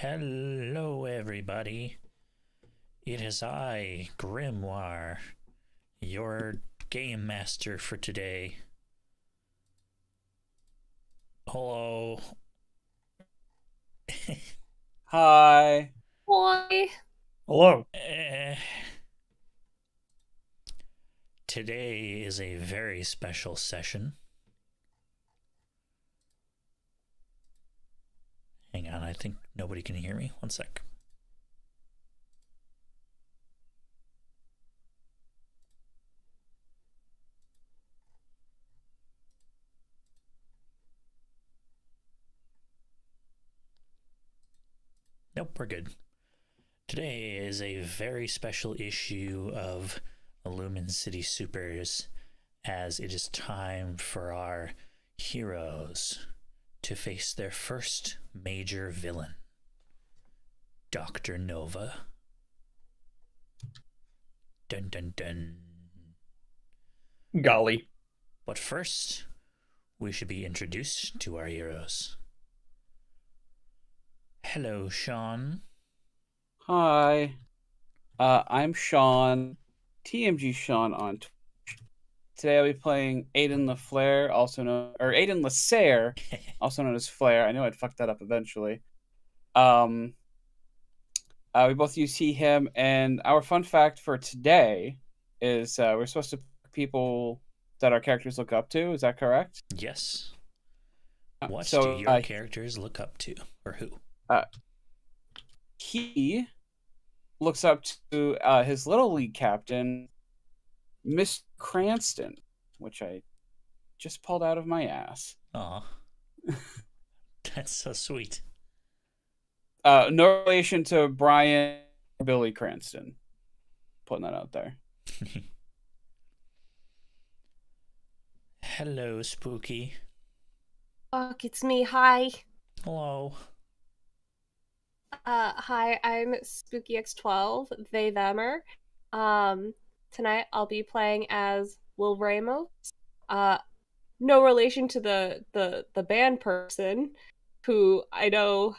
Hello, everybody. It is I, Grimoire, your game master for today. Hello. Hi. Boy. Hello. Today is a very special session. Hang on, I think nobody can hear me. One sec. Nope, we're good. Today is a very special issue of Lumen City Supers, as it is time for our heroes to face their first major villain, Dr. Nova. Dun dun dun. Golly. But first, we should be introduced to our heroes. Hello, Sean. Hi. I'm Sean, TMG Sean on Twitch. Today I'll be playing Aiden LaFlare, Aiden Lasare, also known as Flare. I know I'd fuck that up eventually. We both use he, him, and our fun fact for today is we're supposed to pick people that our characters look up to. Is that correct? Yes. What do your characters look up to, or who? He looks up to his little league captain, Mr. Cranston, which I just pulled out of my ass. Aw. That's so sweet. No relation to Brian or Billy Cranston. Putting that out there. Hello, Spooky. Fuck, it's me. Hi. Hello. Hi, I'm Spooky X12, they themer. Tonight I'll be playing as Will Ramos. No relation to the band person, who I know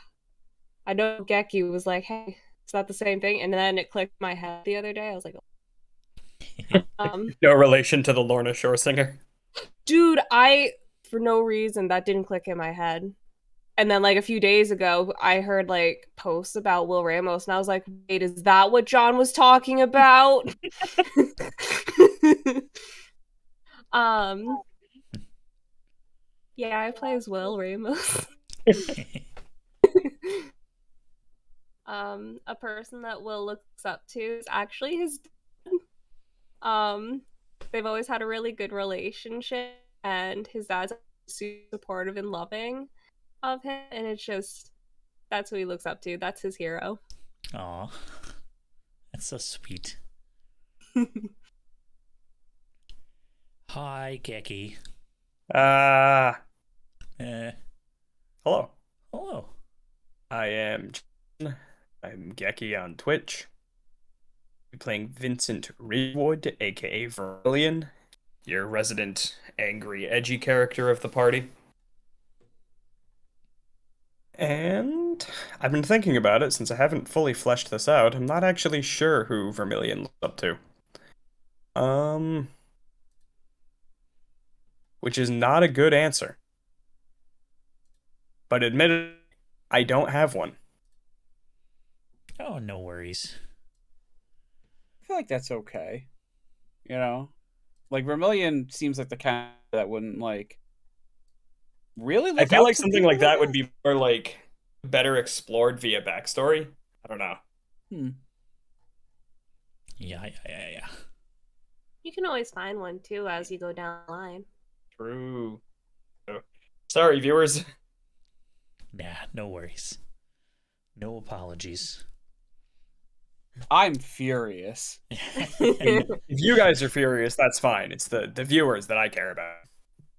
Geki was like, hey, is that the same thing? And then it clicked in my head the other day. I was like, no relation to the Lorna Shore singer. Dude, for no reason that didn't click in my head. And then like a few days ago, I heard like posts about Will Ramos, and I was like, wait, is that what John was talking about? Yeah, I play as Will Ramos. A person that Will looks up to is actually his dad. They've always had a really good relationship, and his dad's super supportive and loving of him, and it's just, that's who he looks up to. That's his hero. Aw. That's so sweet. Hi, Geki. Hello. Hello. I'm Geki on Twitch. I'm playing Vincent Ridgewood, aka Vermilion, your resident angry, edgy character of the party. And I've been thinking about it since I haven't fully fleshed this out. I'm not actually sure who Vermilion looks up to. Which is not a good answer. But admittedly, I don't have one. Oh, no worries. I feel like that's okay. You know? Like, Vermilion seems like the kind that wouldn't, like, really look I feel up like to something people like that would be more, like, better explored via backstory. I don't know. Yeah. You can always find one, too, as you go down the line. True. So, sorry, viewers. Nah, no worries. No apologies. I'm furious. If you guys are furious, that's fine. It's the viewers that I care about.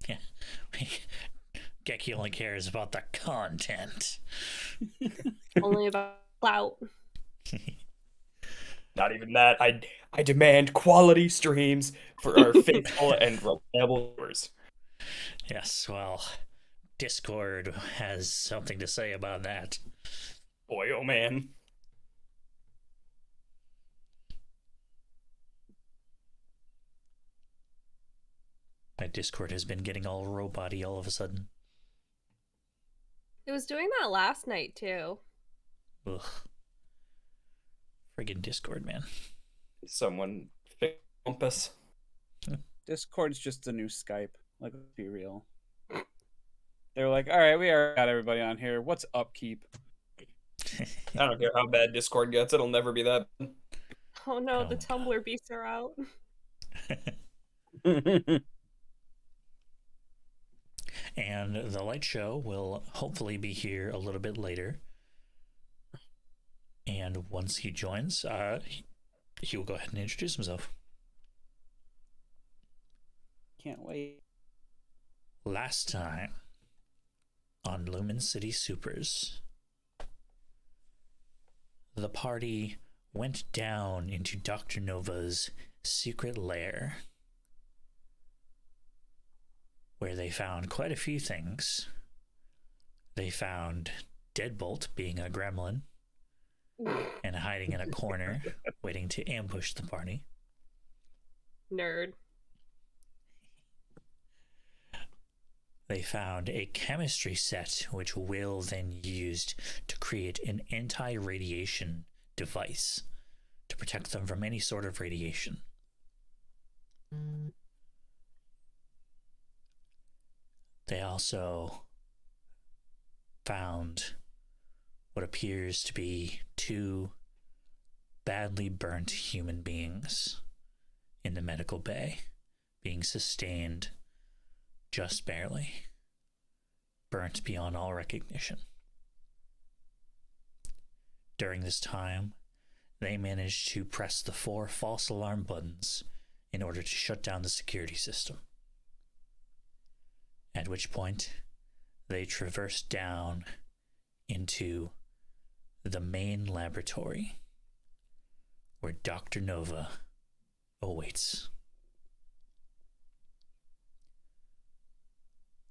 Yeah. Geki only cares about the content. Only about clout. Not even that. I demand quality streams for our faithful and reliable viewers. Yes, well, Discord has something to say about that. Boy, oh man. My Discord has been getting all robot-y all of a sudden. It was doing that last night too. Ugh. Friggin' Discord, man. Someone fix Compass. Discord's just the new Skype. Like, let's be real. They're like, all right, we already got everybody on here. What's upkeep? I don't care how bad Discord gets, it'll never be that bad. Oh no, the Oh, Tumblr beasts are out. And the light show will hopefully be here a little bit later. And once he joins, he will go ahead and introduce himself. Can't wait. Last time on Lumen City Supers, the party went down into Dr. Nova's secret lair, where they found quite a few things. They found Deadbolt being a gremlin and hiding in a corner, waiting to ambush the party. Nerd. They found a chemistry set which Will then used to create an anti-radiation device to protect them from any sort of radiation. They also found what appears to be two badly burnt human beings in the medical bay, being sustained just barely, burnt beyond all recognition. During this time, they managed to press the 4 false alarm buttons in order to shut down the security system. At which point, they traversed down into the main laboratory where Dr. Nova awaits.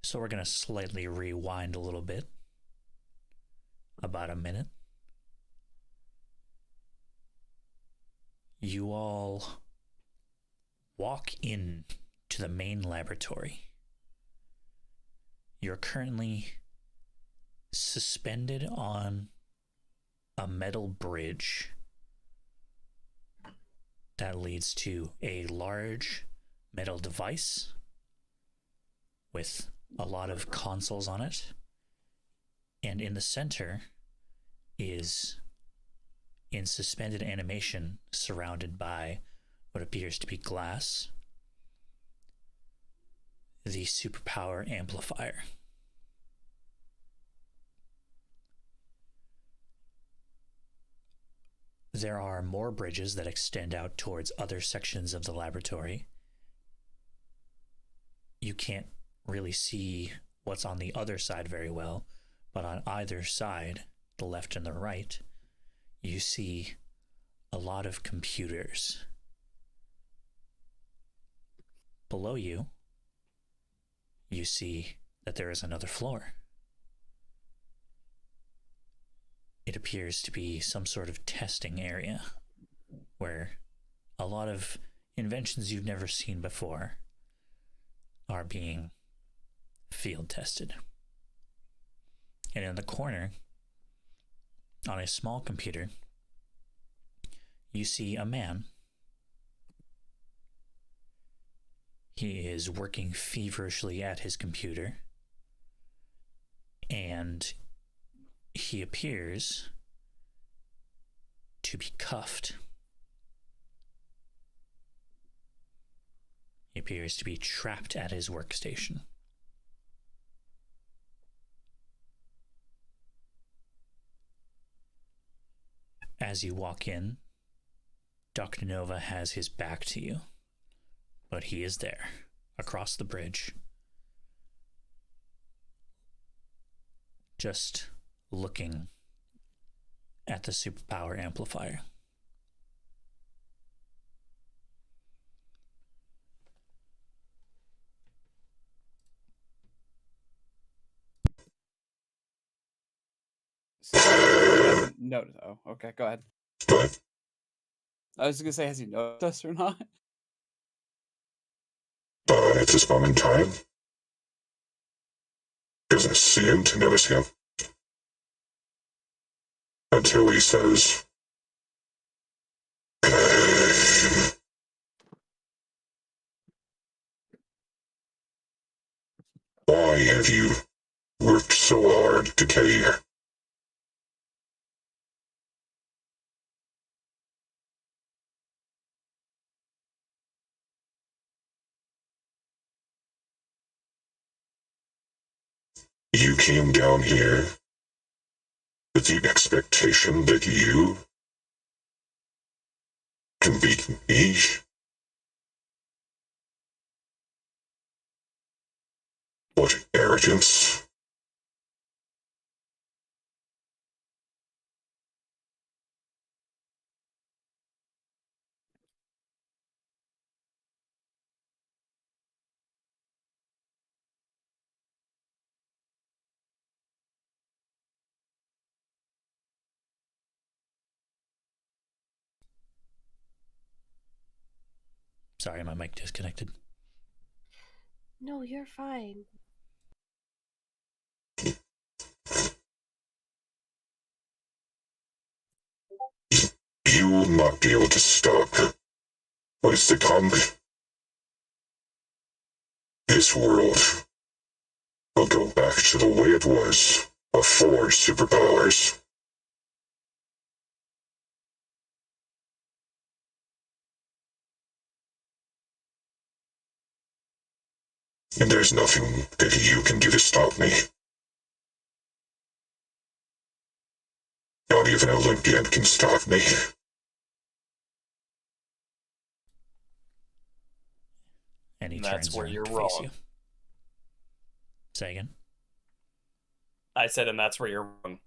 So we're going to slightly rewind a little bit, about a minute. You all walk in to the main laboratory. You're currently suspended on a metal bridge that leads to a large metal device with a lot of consoles on it. And in the center is, in suspended animation, surrounded by what appears to be glass, the superpower amplifier. There are more bridges that extend out towards other sections of the laboratory. You can't really see what's on the other side very well, but on either side, the left and the right, you see a lot of computers. Below you, you see that there is another floor. It appears to be some sort of testing area where a lot of inventions you've never seen before are being field tested. And in the corner, on a small computer, you see a man. He is working feverishly at his computer, and he appears to be cuffed. He appears to be trapped at his workstation. As you walk in, Dr. Nova has his back to you, but he is there, across the bridge, just looking at the superpower amplifier. So noticed. Oh, okay, go ahead. But I was gonna say, has he noticed us or not? at this moment in time, doesn't seem to notice him until he says, "Why have you worked so hard to get here?" You came down here with the expectation that you can beat me. What arrogance. Sorry, my mic disconnected. No, you're fine. You will not be able to stop what is to come. This world will go back to the way it was before superpowers. And there's nothing that you can do to stop me. Not even an Olympian can stop me. And he That's turns where around you're to face wrong. you. Say again. I said, and that's where you're wrong.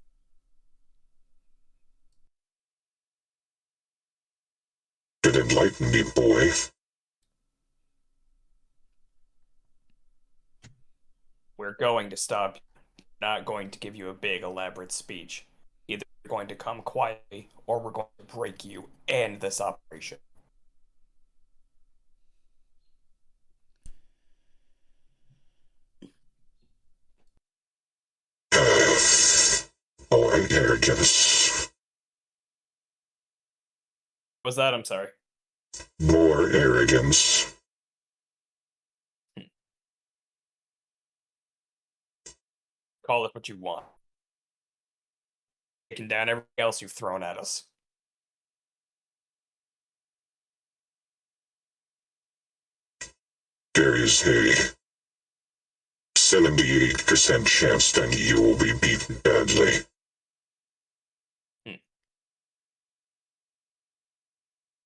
Could enlighten me, boy. We're going to stop you. Not going to give you a big, elaborate speech. Either you're going to come quietly, or we're going to break you and this operation. Oh, arrogance. What was that? I'm sorry. More arrogance. Call it what you want. Taking down everything else you've thrown at us. There is a 78% chance that you will be beaten badly.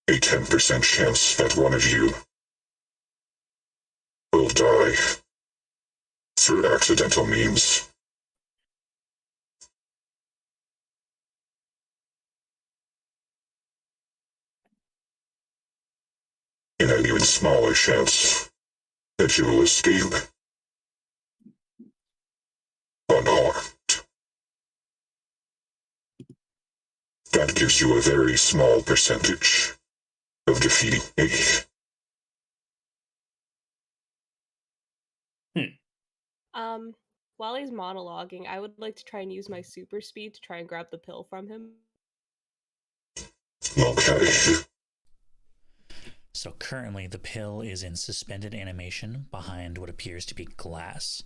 A 10% chance that one of you will die through accidental means. And an even smaller chance that you will escape unharmed. That gives you a very small percentage of defeating me. While he's monologuing, I would like to try and use my super speed to try and grab the pill from him. Okay. So currently, the pill is in suspended animation behind what appears to be glass.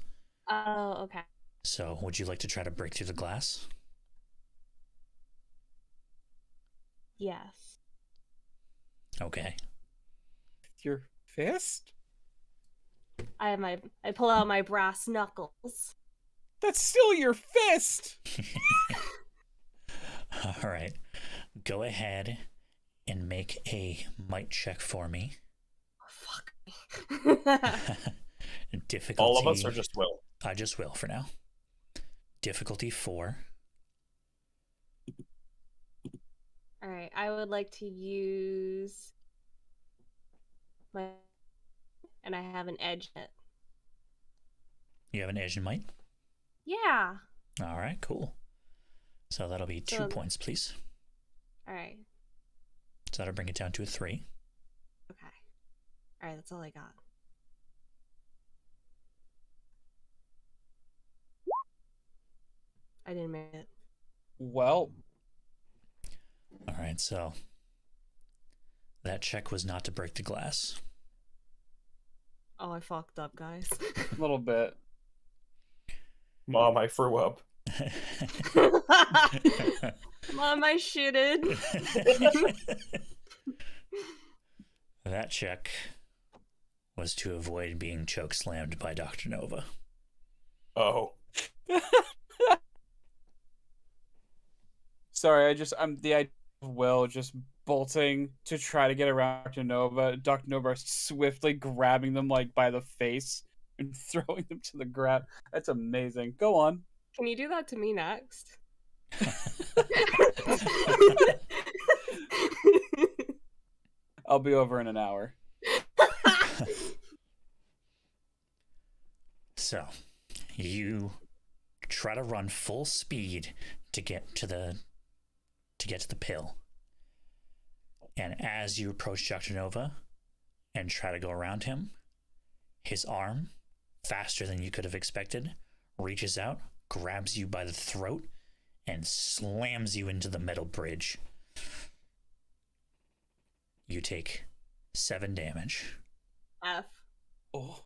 Oh, okay. So, would you like to try to break through the glass? Yes. Okay. Your fist? I pull out my brass knuckles. That's still your fist! All right. Go ahead and make a might check for me. Oh, fuck. Difficulty. All of us, or just Will? I just will for now. Difficulty 4. Alright, I would like to use my... And I have an edge in it. You have an edge in might? Yeah. All right, cool. So that'll be 2 points, please. All right. So that'll bring it down to a 3. Okay. All right, that's all I got. I didn't make it. Well, All right, so that check was not to break the glass. Oh, I fucked up, guys. a little bit. Mom, I threw up. Mom, I shitted. That check was to avoid being choke slammed by Dr. Nova. Oh. Sorry, I'm the idea of Will just bolting to try to get around Dr. Nova. Dr. Nova swiftly grabbing them like by the face and throwing them to the ground. That's amazing. Go on. Can you do that to me next? I'll be over in an hour. So, you try to run full speed to get to the pill. And as you approach Dr. Nova and try to go around him, his arm, faster than you could have expected, reaches out, grabs you by the throat, and slams you into the metal bridge. You take 7 damage. F. Oh.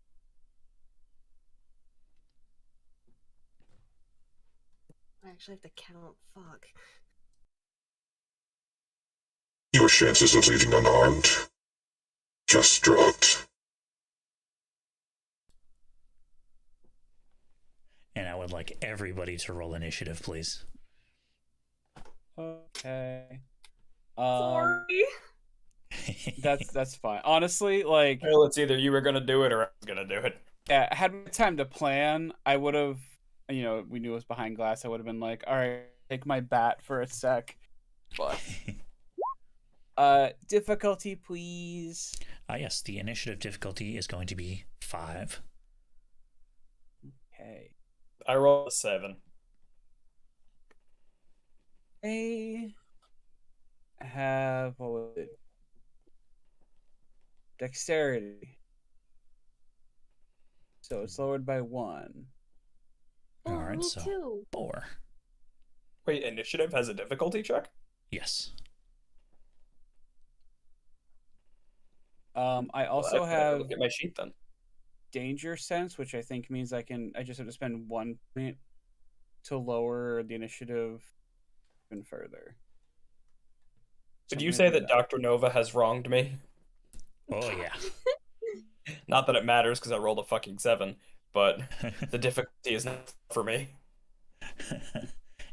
I actually have to count. Fuck. Your chances of leaving unharmed just dropped. And I would like everybody to roll initiative, please. Okay. Sorry. That's fine. Honestly, like, Well, it's either you were gonna do it or I was gonna do it. yeah, had we time to plan, I would have, we knew it was behind glass. I would have been like, all right, take my bat for a sec. But, difficulty, please. Yes, the initiative difficulty is going to be 5. Okay. I rolled a 7. I have, what was it? Dexterity. So it's lowered by 1. Oh, All right, me so too. 4. Wait, initiative has a difficulty check? Yes. I also Well, I better have look at my sheet then. danger sense, which I think means I just have to spend 1 point to lower the initiative even further. So Did I'm you gonna say do that Dr. Nova has wronged me? Oh, yeah. Not that it matters because I rolled a fucking 7, but the difficulty is not for me.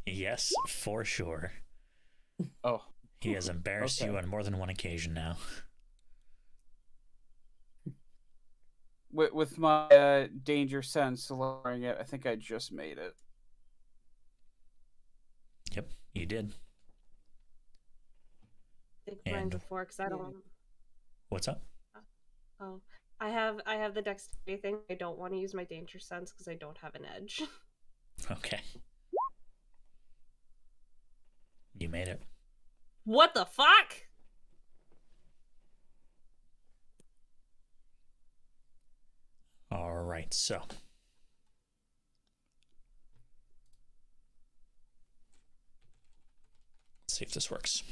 Yes, for sure. Oh, He has embarrassed you Okay. on more than one occasion now. with my danger sense lowering it, I think I just made it. Yep, you did. I think And- mine's a 4 because I don't. What's up? Oh, I have the dexterity thing. I don't want to use my danger sense because I don't have an edge. Okay. You made it. What the fuck? All right, so. Let's see if this works.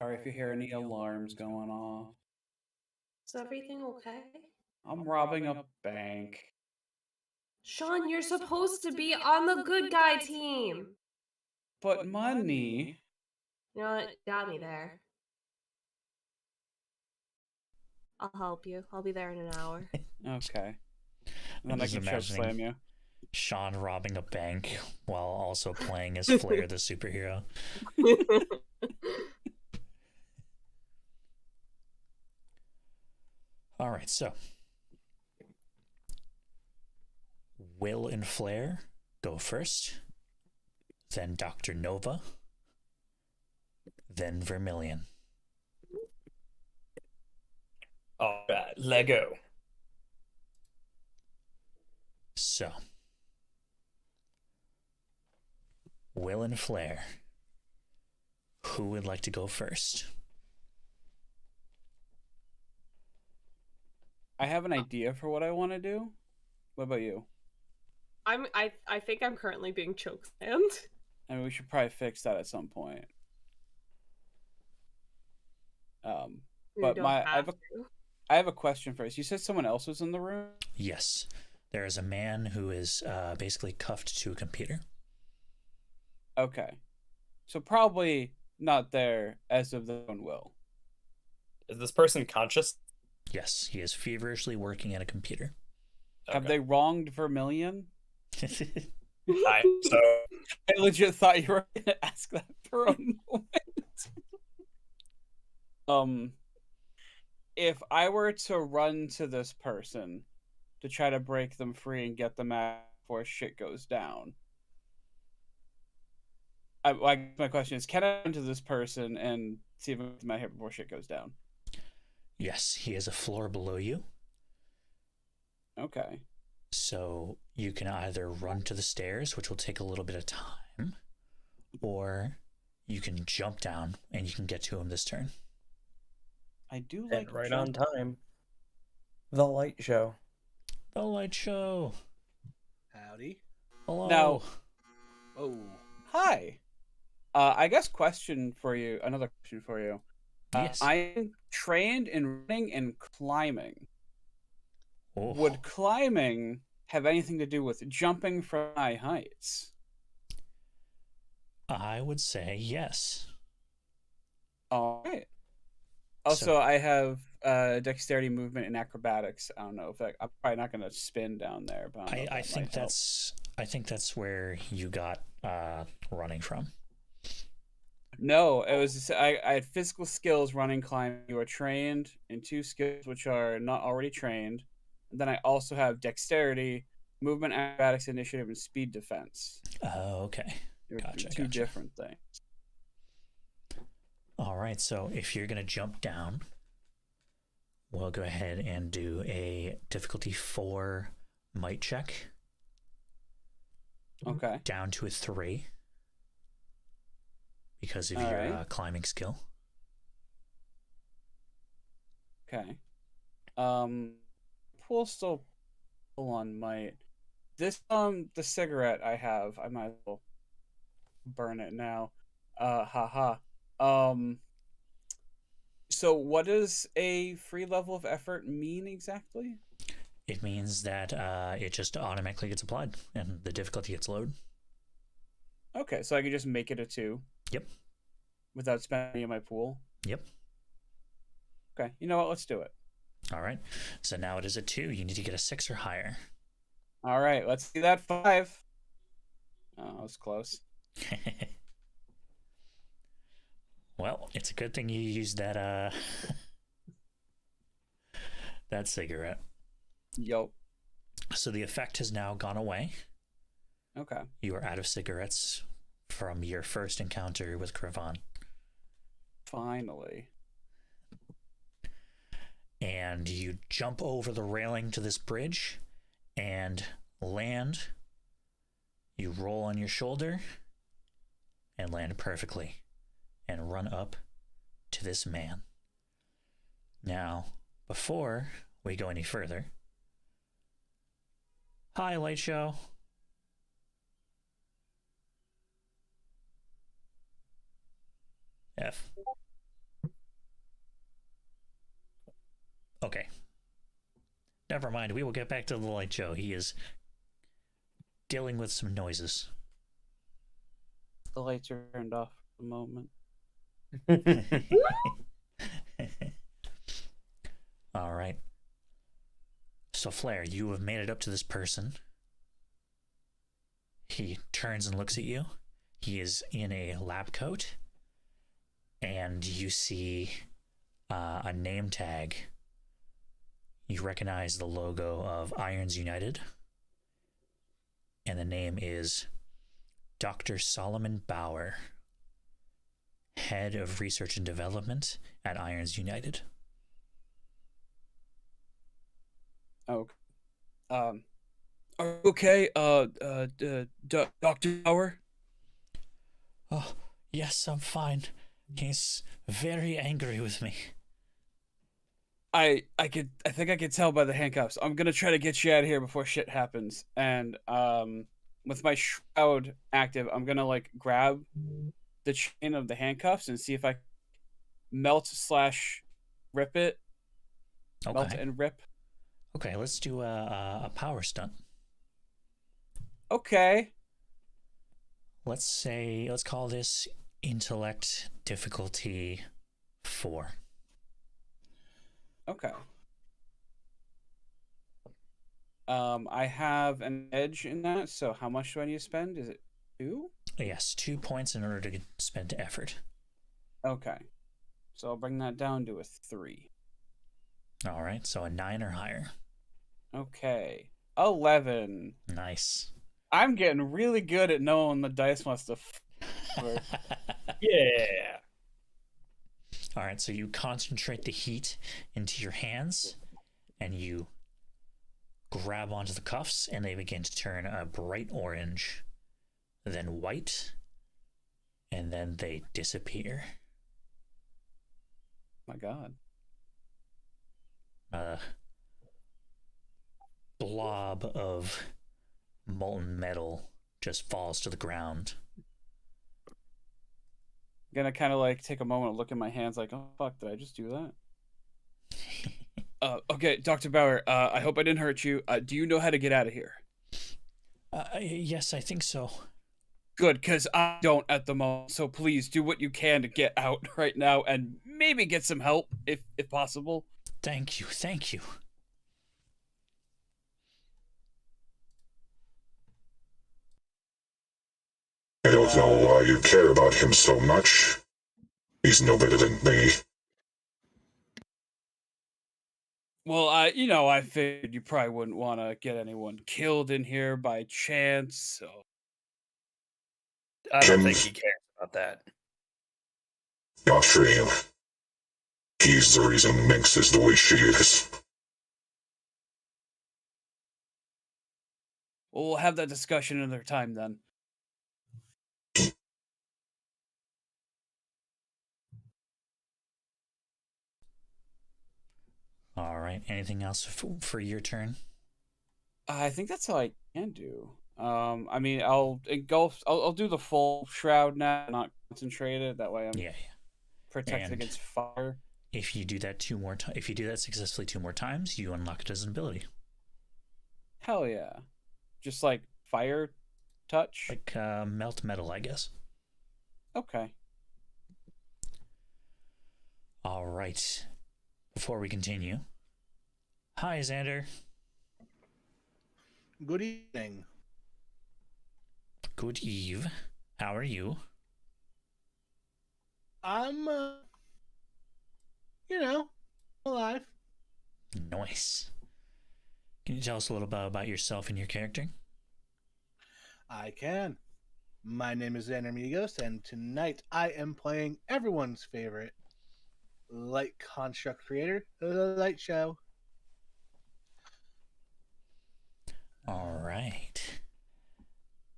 Sorry if you hear any alarms going off. Is everything okay? I'm robbing a bank. Sean, you're supposed to be on the good guy team. But money. You know what? Got me there. I'll help you. I'll be there in an hour. Okay. And then I just can choke imagining slam you. Sean robbing a bank while also playing as Flair the superhero. All right, so Will and Flair go first, then Dr. Nova, then Vermilion. All right, Lego. So, Will and Flair, who would like to go first? I have an idea for what I want to do. What about you? I think I'm currently being chokeslammed. I mean, we should probably fix that at some point. But I have a question first. You said someone else was in the room? Yes, there is a man who is basically cuffed to a computer. Okay. So probably not there as of their own will. Is this person conscious? Yes, he is feverishly working at a computer. Have they wronged Vermilion? So I legit thought you were going to ask that for a moment. If I were to run to this person to try to break them free and get them out before shit goes down, my question is, can I run to this person and see if I get them out here before shit goes down? Yes, he is a floor below you. Okay. So you can either run to the stairs, which will take a little bit of time, or you can jump down and you can get to him this turn. I do and like right jump. on time. The light show. The light show. Howdy. Hello. Now, Oh. hi. I guess another question for you. Yes. I'm trained in running and climbing. Oh. Would climbing have anything to do with jumping from high heights? I would say yes. All right. Also, I have dexterity, movement, and acrobatics. I don't know if I'm probably not going to spin down there, but I think that's where you got running from. No, it was I had physical skills, running, climbing. You are trained in 2 skills which are not already trained. And then I also have dexterity, movement, acrobatics, initiative, and speed defense. Oh, okay. Gotcha. Two different things. All right, so if you're going to jump down, we'll go ahead and do a difficulty 4 might check. Okay. Down to a 3 because of your climbing skill. Okay. Pool still pull on might. This the cigarette I have, I might as well burn it now. Haha. So what does a free level of effort mean exactly? It means that it just automatically gets applied and the difficulty gets lowered. Okay, so I can just make it a 2. Yep. Without spending any of my pool? Yep. Okay, you know what? Let's do it. All right. So now it is a 2. You need to get a 6 or higher. All right, let's do that 5. Oh, that was close. Well, it's a good thing you used that that cigarette. Yup. So the effect has now gone away. Okay. You are out of cigarettes from your first encounter with Cravan. Finally. And you jump over the railing to this bridge and land. You roll on your shoulder and land perfectly and run up to this man. Now, before we go any further, hi, Light Show. F. Okay. Never mind. We will get back to the light show. He is dealing with some noises. The lights are turned off for the moment. All right. So, Flair, you have made it up to this person. He turns and looks at you. He is in a lab coat. And you see a name tag. You recognize the logo of Irons United. And the name is Dr. Solomon Bauer, Head of Research and Development at Irons United. Okay. Okay, Dr. Bauer? Oh, yes, I'm fine. He's very angry with me. I think I could tell by the handcuffs. I'm gonna try to get you out of here before shit happens. And with my shroud active, I'm gonna like grab the chain of the handcuffs and see if I melt / rip it. Melt Okay. and rip. Okay, let's do a power stunt. Okay. Let's call this intellect difficulty 4. Okay. I have an edge in that, so how much do I need to spend? Is it 2? Yes, 2 points in order to spend effort. Okay. So I'll bring that down to a 3. All right, so a 9 or higher. Okay. 11. Nice. I'm getting really good at knowing the dice must have. Yeah. All right, so you concentrate the heat into your hands and you grab onto the cuffs and they begin to turn a bright orange, then white, and then they disappear. My God. A blob of molten metal just falls to the ground. I'm gonna kind of like take a moment and look at my hands like, oh fuck, did I just do that? Okay, Dr. Bauer, I hope I didn't hurt you. Do you know how to get out of here? Yes, I think so. Good, because I don't at the moment. So please do what you can to get out right now and maybe get some help if possible. Thank you, thank you. I don't know why you care about him so much. He's no better than me. Well, I figured you probably wouldn't want to get anyone killed in here by chance, so. I don't think he cares about that. Not for him. He's the reason Minx is the way she is. Well, we'll have that discussion another time then. All right, anything else for your turn? I think that's all I can do. I mean, I'll engulf. I'll do the full shroud now, not concentrated. That way, I'm Yeah. protected And against fire. If you do that if you do that successfully 2 more times, you unlock it as an ability. Hell yeah! Just like fire touch. Like melt metal, I guess. Okay. All right. Before we continue, hi Xander. Good evening. Good eve. How are you? I'm, alive. Nice. Can you tell us a little bit about yourself and your character? I can. My name is Xander Migos, and tonight I am playing everyone's favorite light construct creator of the Light Show. All right.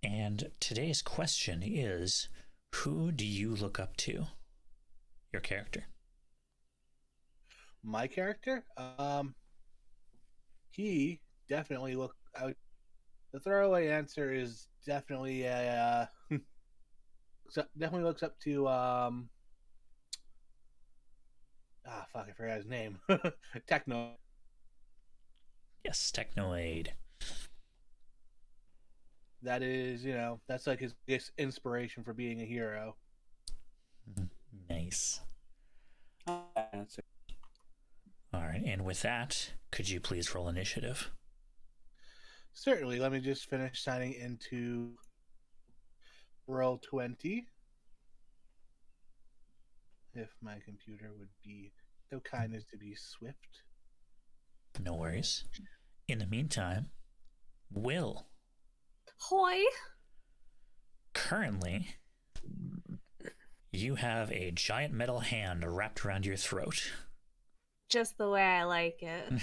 And today's question is, who do you look up to? Your character. My character, he definitely the throwaway answer is definitely definitely looks up to Fuck, I forgot his name. Techno. Yes, Technoid. That is, that's like his biggest inspiration for being a hero. Nice. That's it. All right, and with that, could you please roll initiative? Certainly. Let me just finish signing into roll 20. If my computer would be so kind as to be swift. No worries. In the meantime, Will, Hoy. currently, you have a giant metal hand wrapped around your throat. Just the way I like it.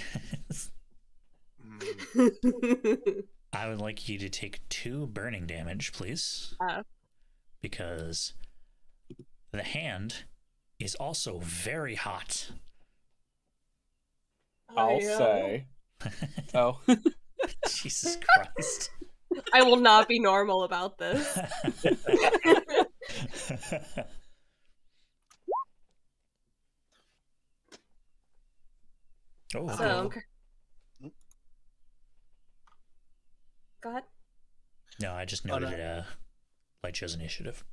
I would like you to take 2 burning damage, please. Because the hand is also very hot. I'll say. Oh. Jesus Christ. I will not be normal about this. Oh, So, go ahead. no, I just noted Light Show's initiative.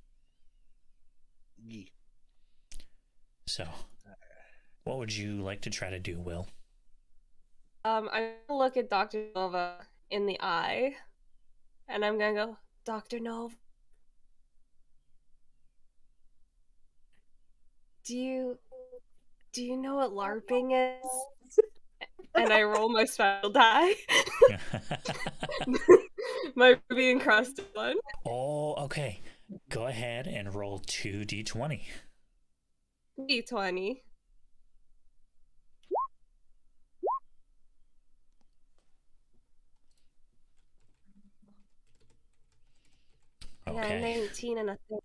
Yee. So, what would you like to try to do, Will? I'm gonna look at Dr. Nova in the eye, and I'm gonna go, Dr. Nova, do you know what LARPing is? And I roll my special die. My ruby encrusted one. Oh, okay. Go ahead and roll 2d20. D20. I got a Okay. 19 and a 30.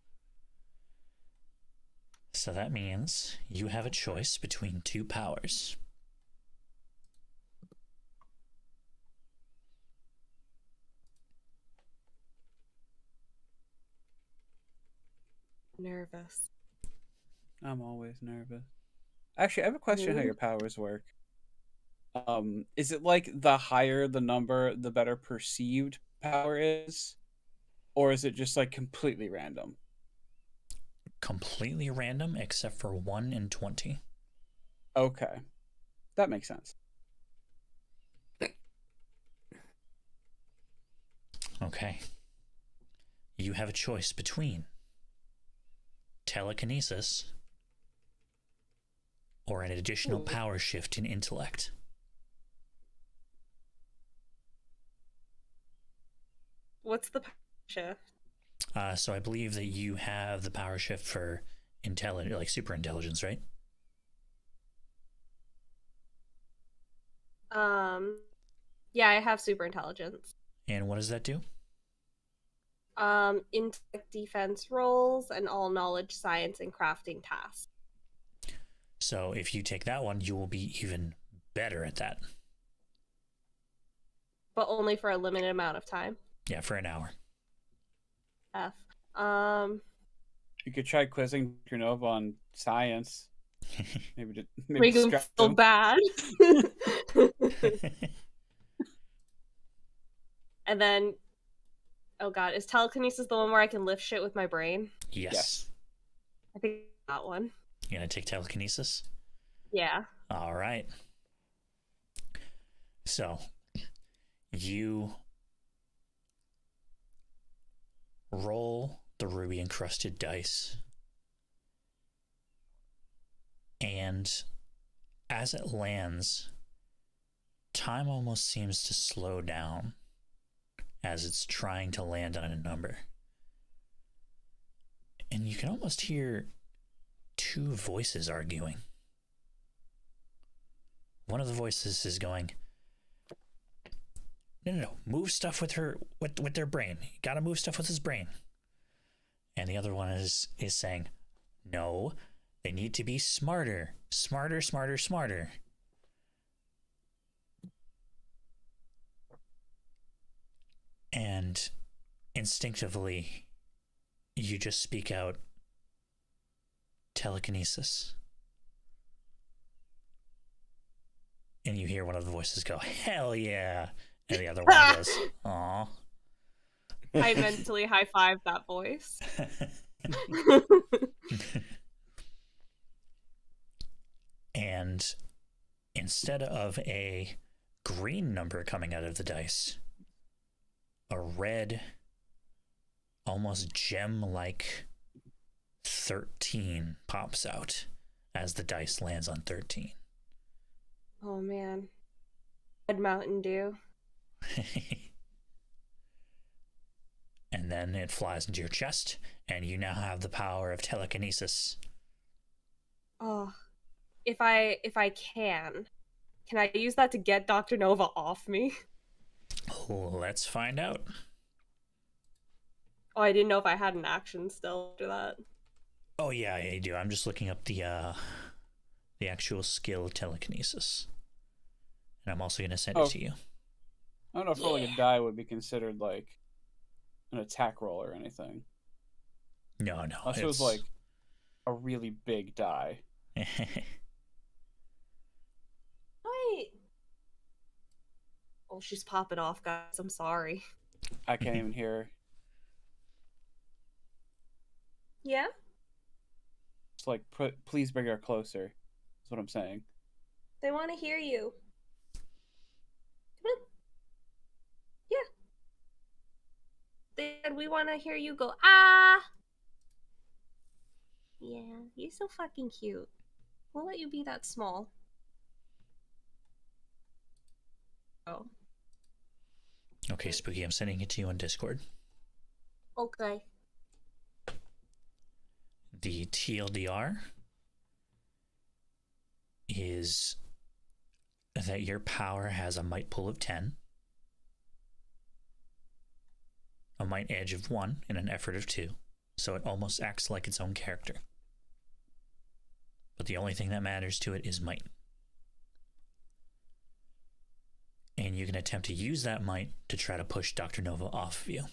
So that means you have a choice between 2 powers. Nervous. I'm always nervous. Actually, I have a question how your powers work. Is it like the higher the number, the better perceived power is? Or is it just like completely random? Completely random except for 1 in 20. Okay. That makes sense. Okay. You have a choice between telekinesis or an additional power shift in intellect. What's the power shift? So I believe that you have the power shift for like super intelligence, right? Yeah, I have super intelligence. And what does that do? Intellect defense rolls and all knowledge, science, and crafting tasks. So if you take that one, you will be even better at that. But only for a limited amount of time. Yeah, for an hour. F. You could try quizzing Nova on science. Maybe Make him distract feel him. bad. And then, oh god, is telekinesis the one where I can lift shit with my brain? Yes. I think that one. You gonna take telekinesis? Yeah. All right. So, you roll the ruby encrusted dice, and as it lands, time almost seems to slow down as it's trying to land on a number. And you can almost hear 2 voices arguing. One of the voices is going, no, move stuff with their brain. You gotta move stuff with his brain. And the other one is saying, no, they need to be smarter. Smarter. And instinctively, you just speak out telekinesis. And you hear one of the voices go, "Hell yeah!" And the other one goes, "Aw." I mentally high five that voice. And instead of a green number coming out of the dice, a red, almost gem-like 13 pops out as the dice lands on 13. Oh man. Red Mountain Dew. And then it flies into your chest, and you now have the power of telekinesis. Oh. If I can I use that to get Dr. Nova off me? Let's find out. Oh, I didn't know if I had an action still after that. Oh yeah, I do. I'm just looking up the actual skill of telekinesis, and I'm also gonna send it to you. I don't know if rolling a die would be considered like an attack roll or anything. No. Unless it was like a really big die. Wait. Oh, she's popping off, guys. I'm sorry. I can't even hear her. Yeah? It's like, please bring her closer. That's what I'm saying. They want to hear you. Come on. Yeah. Then we want to hear you go, ah! Yeah, you're so fucking cute. We'll let you be that small. Oh. Okay, Spooky, I'm sending it to you on Discord. Okay. The TLDR is that your power has a might pool of 10, a might edge of 1, and an effort of 2. So it almost acts like its own character. But the only thing that matters to it is might. And you can attempt to use that might to try to push Dr. Nova off of you.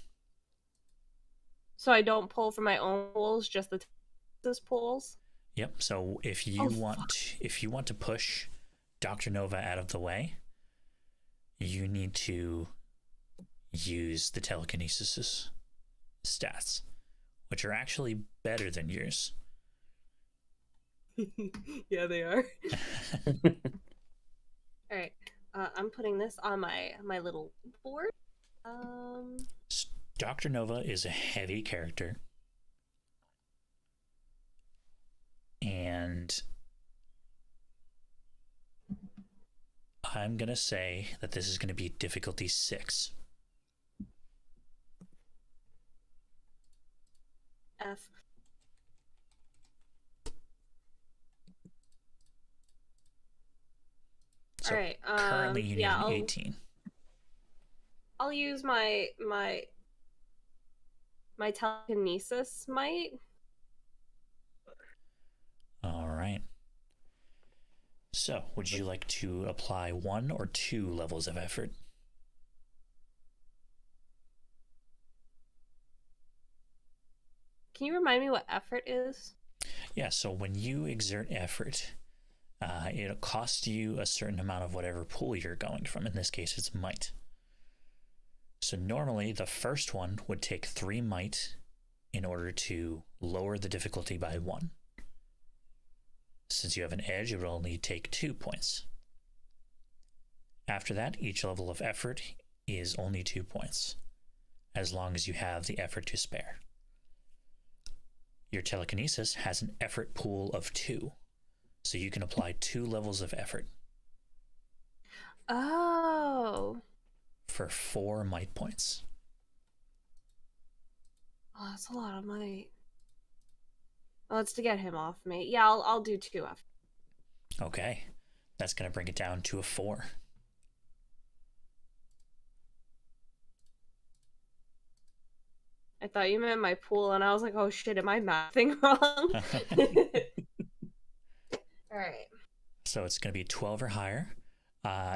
So I don't pull from my own pools, just the Texas pools? Yep. So if you want to push Dr. Nova out of the way, you need to use the telekinesis stats, which are actually better than yours. Yeah, they are. All right. I'm putting this on my little board. Dr. Nova is a heavy character. And I'm going to say that this is going to be difficulty 6. F. So all right. currently you need an 18. I'll use my telekinesis might. All right. So, would you like to apply 1 or 2 levels of effort? Can you remind me what effort is? Yeah, so when you exert effort, it'll cost you a certain amount of whatever pool you're going from. In this case, it's might. So normally, the first one would take 3 might in order to lower the difficulty by 1. Since you have an edge, it will only take 2 points. After that, each level of effort is only 2 points, as long as you have the effort to spare. Your telekinesis has an effort pool of 2, so you can apply 2 levels of effort. Oh. For 4 might points. Oh, that's a lot of might. Well, it's to get him off me. Yeah, I'll do 2 effort. Okay, that's going to bring it down to a 4. I thought you meant my pool, and I was like, oh shit, am I mathing wrong? Alright. So it's going to be 12 or higher.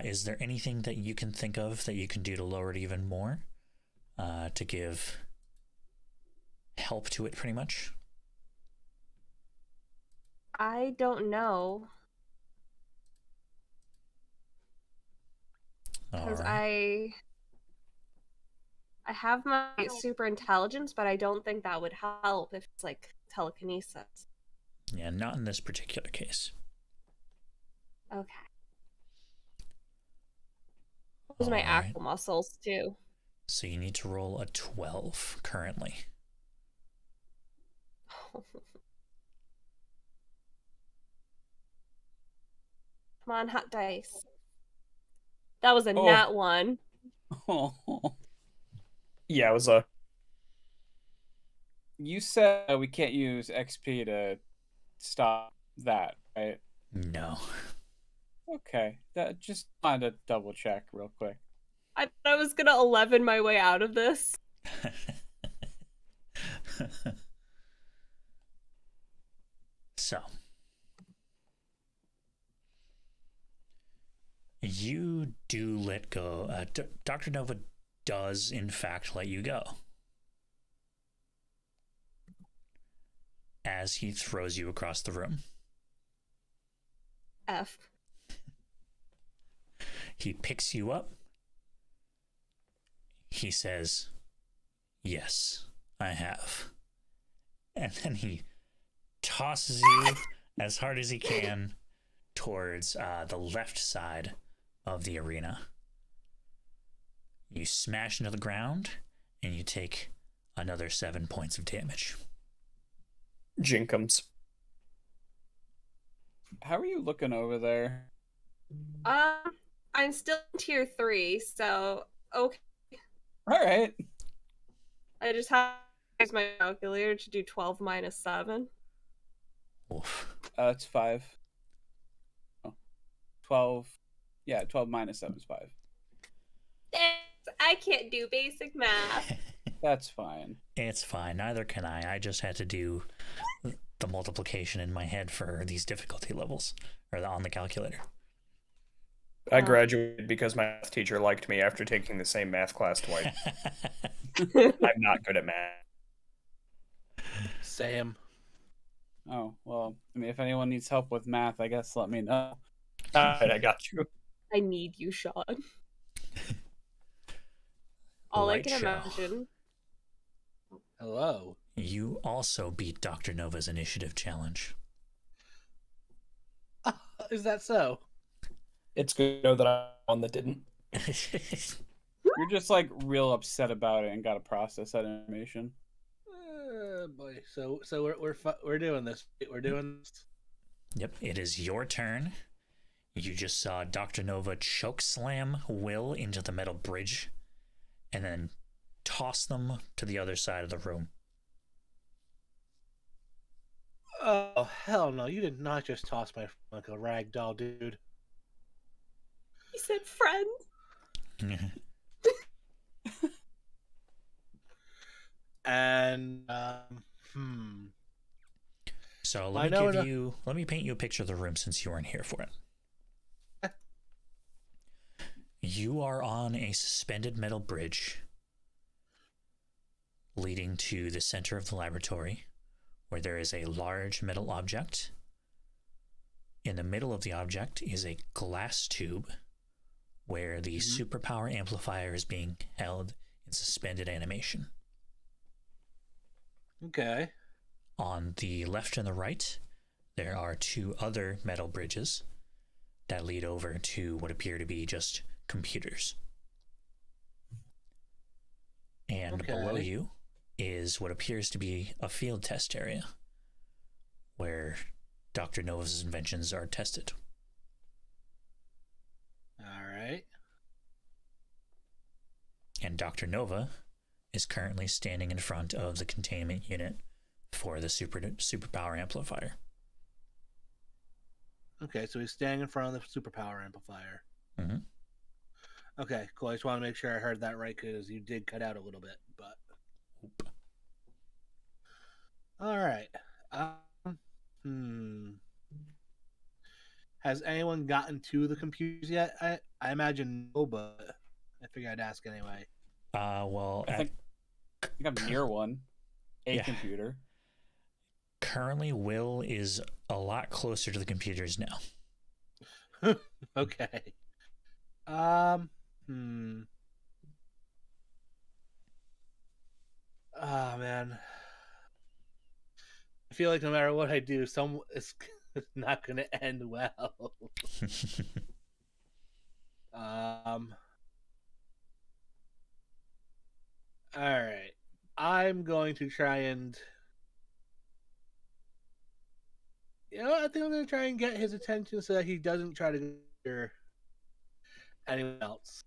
Is there anything that you can think of that you can do to lower it even more? To give help to it, pretty much? I don't know. Because Alright. I have my super intelligence, but I don't think that would help if it's like telekinesis. Yeah, not in this particular case. Okay. Those are my Alright. actual muscles too. So you need to roll a 12 currently. Come on, hot dice. That was a Oh. nat one. Yeah, it was a. You said we can't use XP to stop that, right? No. Okay, that just wanted to double check real quick. I thought I was gonna 11 my way out of this. So, you do let go. Dr. Nova does, in fact, let you go. As he throws you across the room. F. He picks you up. He says, "Yes, I have." And then he tosses you as hard as he can towards the left side of the arena. You smash into the ground, and you take another 7 points of damage. Jinkums. How are you looking over there? I'm still in tier 3, so okay. All right. I just have to use my calculator to do 12 minus 7. Oof. It's 5. Oh. 12. Yeah, 12 minus 7 is 5. I can't do basic math. That's fine. It's fine. Neither can I. I just had to do the multiplication in my head for these difficulty levels, or on the calculator. I graduated because my math teacher liked me after taking the same math class twice. I'm not good at math. Sam. Oh, well, I mean, if anyone needs help with math, I guess let me know. Alright, I got you. I need you, Sean. All I Light can show. imagine. Hello. You also beat Dr. Nova's initiative challenge. Is that so? It's good to know that I'm one that didn't. You're just like real upset about it and got to process that information. Boy. So we're doing this. We're doing this. Yep, it is your turn. You just saw Dr. Nova choke slam Will into the metal bridge and then toss them to the other side of the room. Oh hell no! You did not just toss my like a rag doll, dude. He said friend. And So I let me paint you a picture of the room since you weren't here for it. You are on a suspended metal bridge leading to the center of the laboratory, where there is a large metal object. In the middle of the object is a glass tube where the superpower amplifier is being held in suspended animation. Okay. On the left and the right, there are two other metal bridges that lead over to what appear to be just computers. And below you is what appears to be a field test area where Dr. Nova's inventions are tested. All right. And Dr. Nova is currently standing in front of the containment unit for the superpower amplifier. Okay, so he's standing in front of the superpower amplifier. Mm-hmm. Okay, cool. I just want to make sure I heard that right because you did cut out a little bit, but. Oop. All right. Has anyone gotten to the computers yet? I imagine no, but I figured I'd ask anyway. Well, I think I'm near one. Yeah. Computer. Currently, Will is a lot closer to the computers now. Okay. Ah, man. I feel like no matter what I do, it's not going to end well. All right. I'm going to try and. I think I'm going to try and get his attention so that he doesn't try to go after anyone else.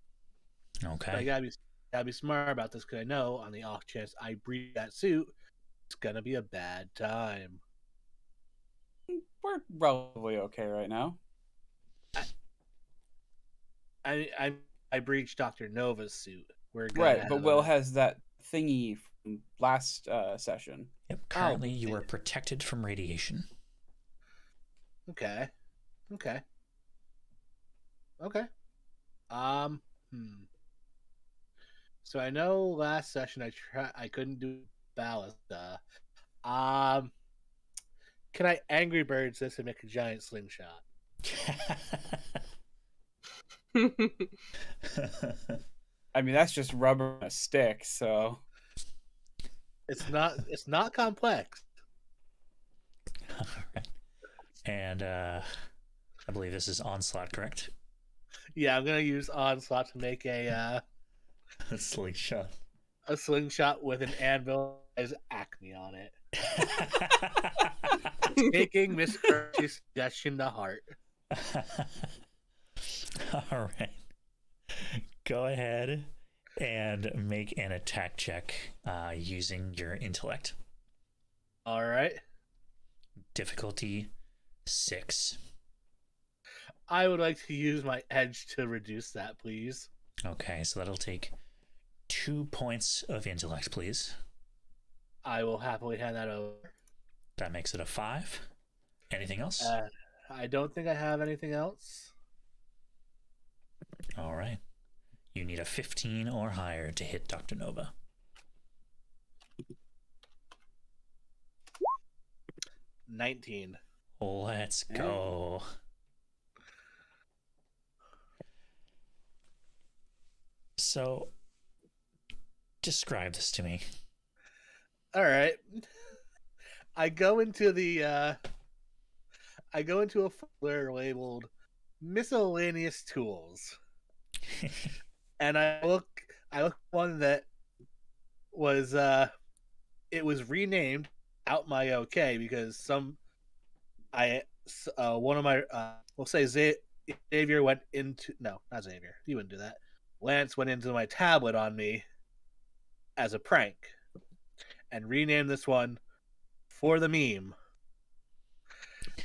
But I Okay. gotta be smart about this because I know on the off chance I breathe that suit, it's gonna be a bad time. We're relatively okay right now. I breached Dr. Nova's suit. We're gonna Right, but have Will a- has that thingy from last session. Yep. Currently, you are protected from radiation. Okay. Okay. Okay. Um. So I know last session I couldn't do ballista. Um. Can I Angry Birds this and make a giant slingshot? I mean, that's just rubber on a stick, so. It's not complex. All right. And I believe this is Onslaught, correct? Yeah, I'm gonna use Onslaught to make a Slingshot. with an anvil as Acme on it. Taking Miss Kirsty's suggestion to heart. All right. Go ahead and make an attack check using your intellect. All right. Difficulty 6. I would like to use my edge to reduce that, please. Okay, so that'll take 2 points of intellect, please. I will happily hand that over. That makes it a 5. Anything else? I don't think I have anything else. All right. You need a 15 or higher to hit Dr. Nova. 19. Let's go. So, describe this to me. All right. I go into a folder labeled miscellaneous tools. And I look one that was it was renamed out my okay because one of my we'll say Xavier went into no, not Xavier. He wouldn't do that. Lance went into my tablet on me as a prank and renamed this one for the meme.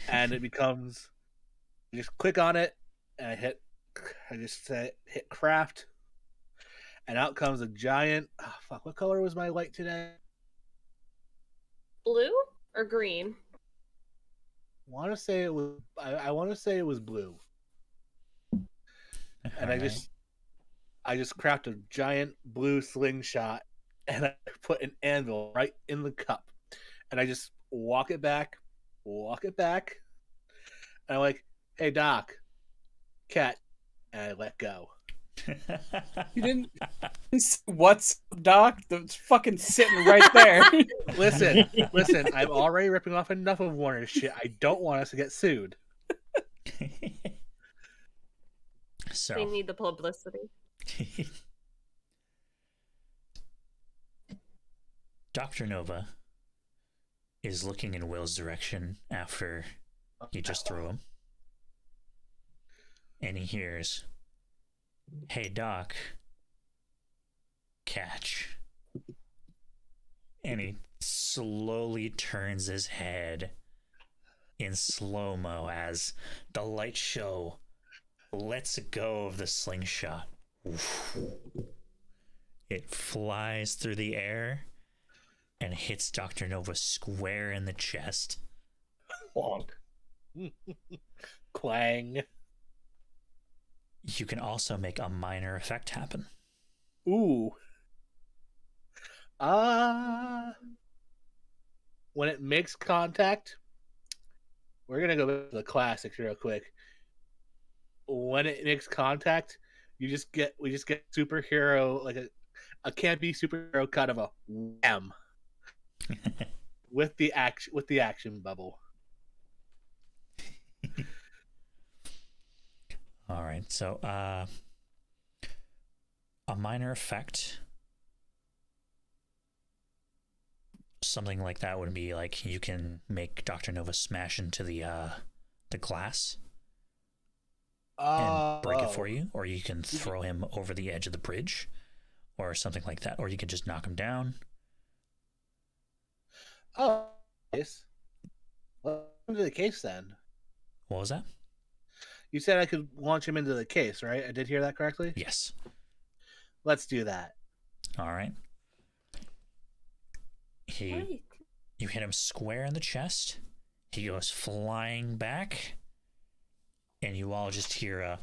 And it becomes you just click on it and hit craft. And out comes a giant. Oh, fuck! What color was my light today? Blue or green? I want to say it was. I want to say it was blue. And All I just craft a giant blue slingshot, and I put an anvil right in the cup, and I just walk it back, and I'm like, "Hey, Doc, cat," and I let go. You didn't. What's up, Doc? That's fucking sitting right there. Listen. I'm already ripping off enough of Warner's shit. I don't want us to get sued. So They need the publicity. Dr. Nova is looking in Will's direction after you just threw him. And he hears, "Hey, Doc, catch." And he slowly turns his head in slow-mo as the light show lets go of the slingshot. It flies through the air and hits Dr. Nova square in the chest. Bonk. Clang. You can also make a minor effect happen. Ooh. When it makes contact, we're gonna go back to the classics real quick. When it makes contact, we just get superhero, like a campy superhero cut of a wham with the action bubble. All right, so a minor effect, something like that would be like you can make Dr. Nova smash into the glass and break it for you, or you can throw him over the edge of the bridge, or something like that, or you can just knock him down. Oh, yes. Well, into the case then. What was that? You said I could launch him into the case, right? I did hear that correctly? Yes. Let's do that. All right. Right. You hit him square in the chest. He goes flying back, and you all just hear a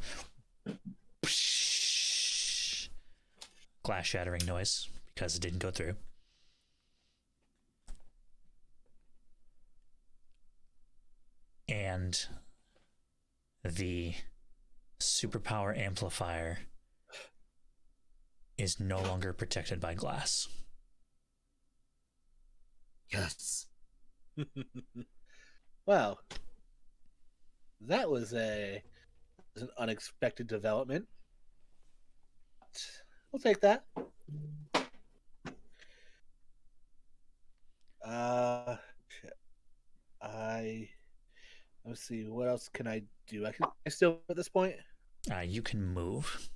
glass shattering noise because it didn't go through. And the superpower amplifier is no longer protected by glass. Yes. Well, that was an unexpected development. We'll take that. Shit. Let's see, what else can I do? I still at this point? You can move.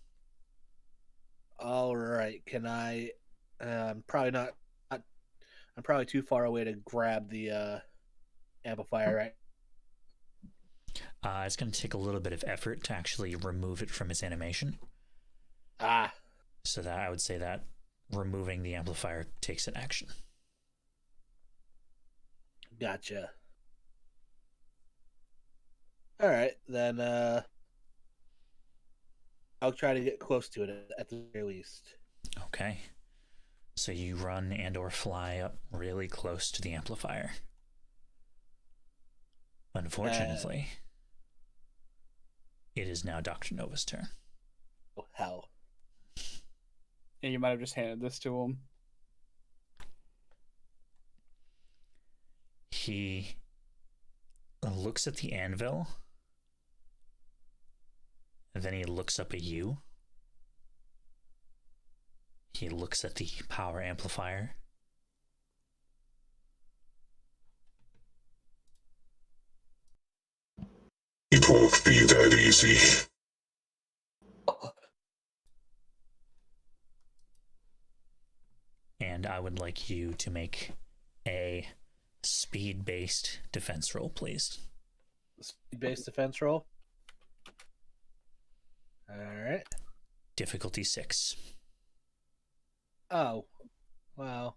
All right. Can I? Probably not. I'm probably too far away to grab the amplifier. Right. It's going to take a little bit of effort to actually remove it from its animation. So that I would say that removing the amplifier takes an action. Gotcha. All right, then I'll try to get close to it at the very least. Okay. So you run and or fly up really close to the amplifier. Unfortunately, it is now Dr. Nova's turn. Oh, hell. And you might have just handed this to him. He looks at the anvil, and then he looks up at you. He looks at the power amplifier. It won't be that easy. And I would like you to make a speed-based defense roll, please. Speed-based defense roll. All right. Difficulty 6. Oh, wow.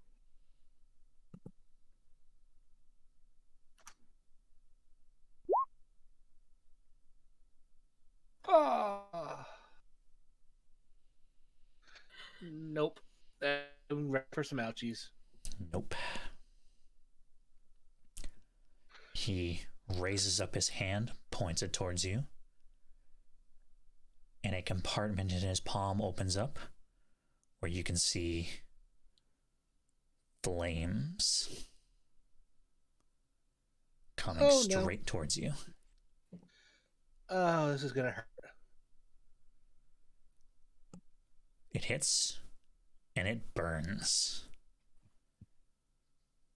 Nope. I'm ready for some ouchies. Nope. He raises up his hand, points it towards you, and a compartment in his palm opens up where you can see flames coming straight towards you. Oh, this is gonna hurt. It hits, and it burns.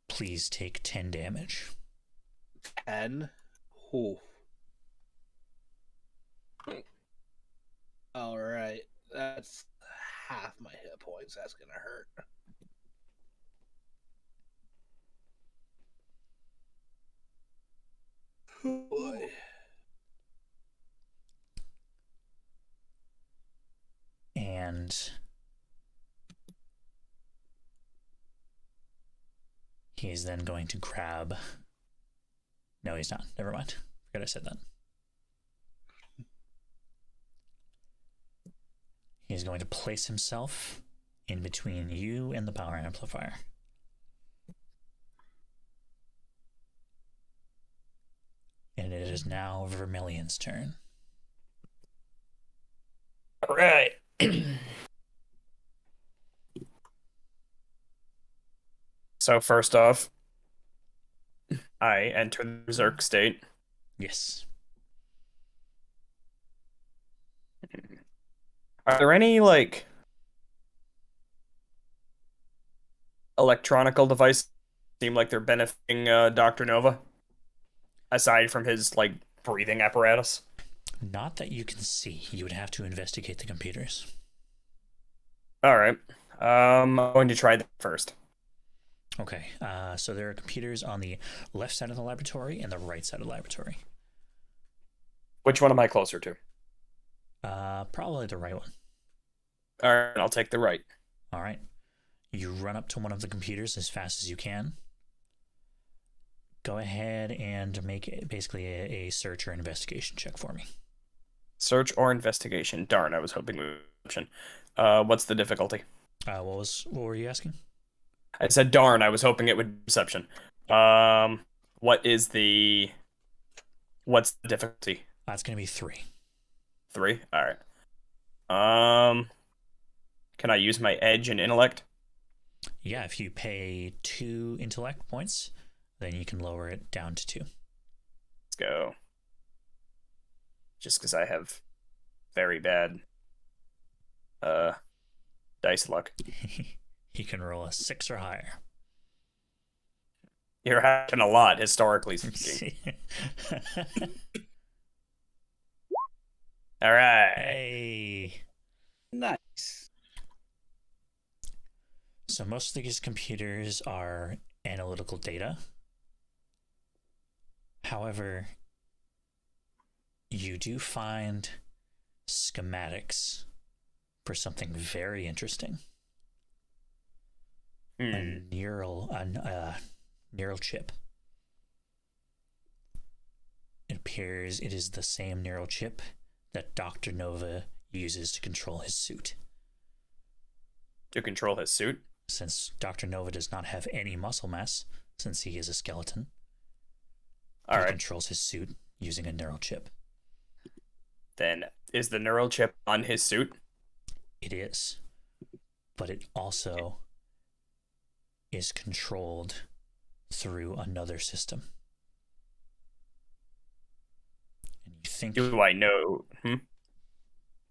Please take 10 damage. 10? Ooh. Alright. That's half my hit points. That's gonna hurt. Oh boy. And he's then going to grab... No, he's not. Never mind. Forgot I said that. He's going to place himself in between you and the power amplifier. And it is now Vermilion's turn. All right. So first off, I enter the Berserk state. Yes. Are there any like electronical devices seem like they're benefiting Dr. Nova aside from his like breathing apparatus? Not that you can see. You would have to investigate the computers. All right. I'm going to try that first. Okay, so there are computers on the left side of the laboratory and the right side of the laboratory. Which one am I closer to? Probably the right one. All right, I'll take the right. All right. You run up to one of the computers as fast as you can. Go ahead and make basically a search or investigation check for me. Search or investigation. Darn, I was hoping we would option. What's the difficulty? What were you asking? I said darn, I was hoping it would be perception. What's the difficulty? That's going to be 3. 3? All right. Can I use my edge and intellect? Yeah, if you pay 2 intellect points, then you can lower it down to 2. Let's go. Just because I have very bad dice luck. You can roll a 6 or higher. You're hacking a lot, historically speaking. All right. Hey. Nice. So most of these computers are analytical data. However, you do find schematics for something very interesting. A neural chip. It appears it is the same neural chip that Dr. Nova uses to control his suit. To control his suit? Since Dr. Nova does not have any muscle mass, since he is a skeleton, All he right. controls his suit using a neural chip. Then is the neural chip on his suit? It is. But it also is controlled through another system. And you think Do I know?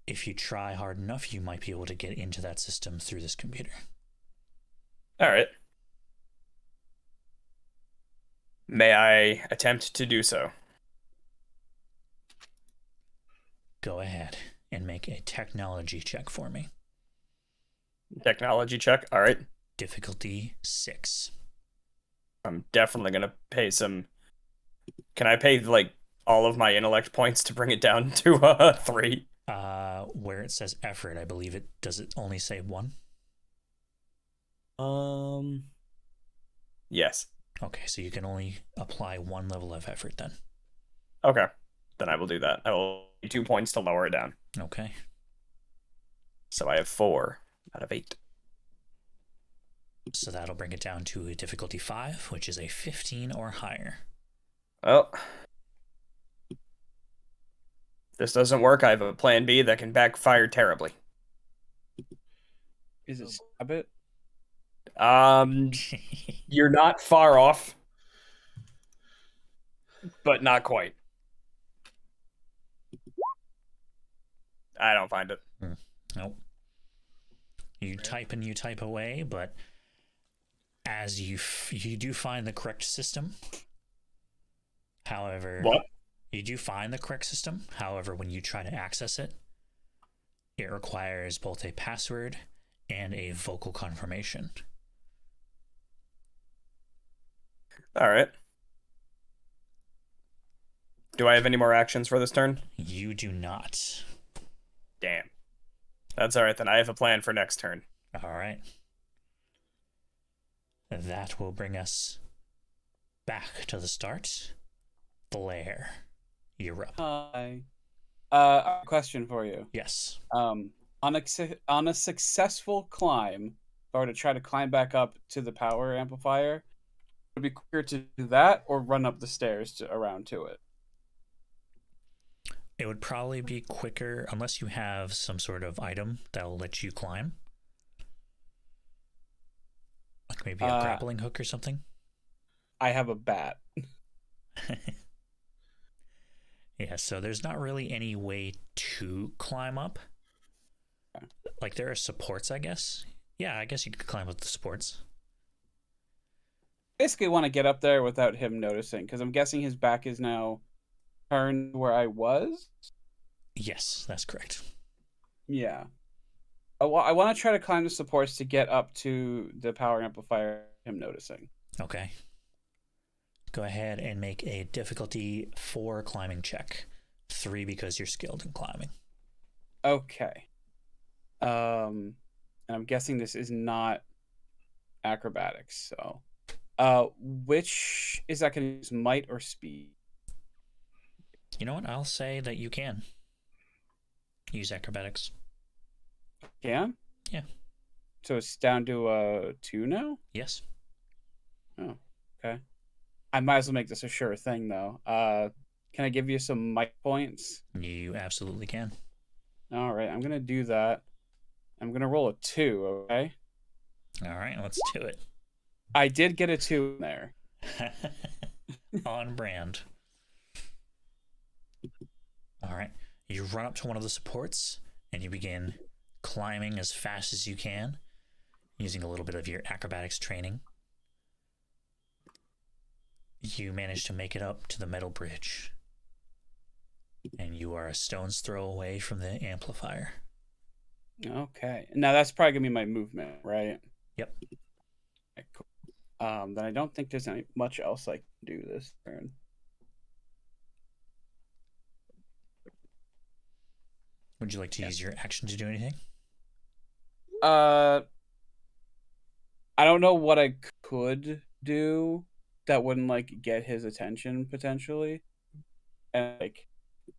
if you try hard enough, you might be able to get into that system through this computer. All right. May I attempt to do so? Go ahead and make a technology check for me. Technology check. All right. Difficulty 6. I'm definitely gonna pay some. Can I pay like all of my intellect points to bring it down to 3? Where it says effort, I believe does it only say 1? Yes. Okay, so you can only apply 1 level of effort then. Okay. Then I will do that. I will 2 points to lower it down. Okay. So I have 4 out of 8. So that'll bring it down to a difficulty 5, which is a 15 or higher. Well, if this doesn't work, I have a plan B that can backfire terribly. Is it stab it? You're not far off, but not quite. I don't find it. Nope. You type and you type away, but as you do find the correct system. However, What? You do find the correct system. However, when you try to access it, it requires both a password and a vocal confirmation. All right. Do I have any more actions for this turn? You do not. Damn. That's all right, then. I have a plan for next turn. All right. That will bring us back to the start. Blair, you're up. Hi. A question for you. Yes. On a successful climb, if I were to try to climb back up to the power amplifier, would it be quicker to do that or run up the stairs around to it? It would probably be quicker unless you have some sort of item that'll let you climb. Like maybe a grappling hook or something. I have a bat. Yeah, so there's not really any way to climb up. Like there are supports, I guess. Yeah, I guess you could climb up the supports. Basically want to get up there without him noticing, because I'm guessing his back is now turned where I was. Yes, that's correct. Yeah. I want to try to climb the supports to get up to the power amplifier, him noticing. Okay. Go ahead and make a difficulty 4 climbing check. 3 because you're skilled in climbing. Okay. And I'm guessing this is not acrobatics, so which is that going to use, might or speed? You know what? I'll say that you can use acrobatics. Can? Yeah. So it's down to 2 now? Yes. Oh, okay. I might as well make this a sure thing, though. Can I give you some mic points? You absolutely can. All right, I'm going to do that. I'm going to roll a 2, okay? All right, let's do it. I did get a 2 in there. On brand. All right. You run up to one of the supports and you begin climbing as fast as you can using a little bit of your acrobatics training. You manage to make it up to the metal bridge. And you are a stone's throw away from the amplifier. Okay. Now that's probably going to be my movement, right? Yep. Okay, cool. Then I don't think there's much else I can do this turn. Would you like to use your action to do anything? I don't know what I could do that wouldn't like get his attention potentially, and like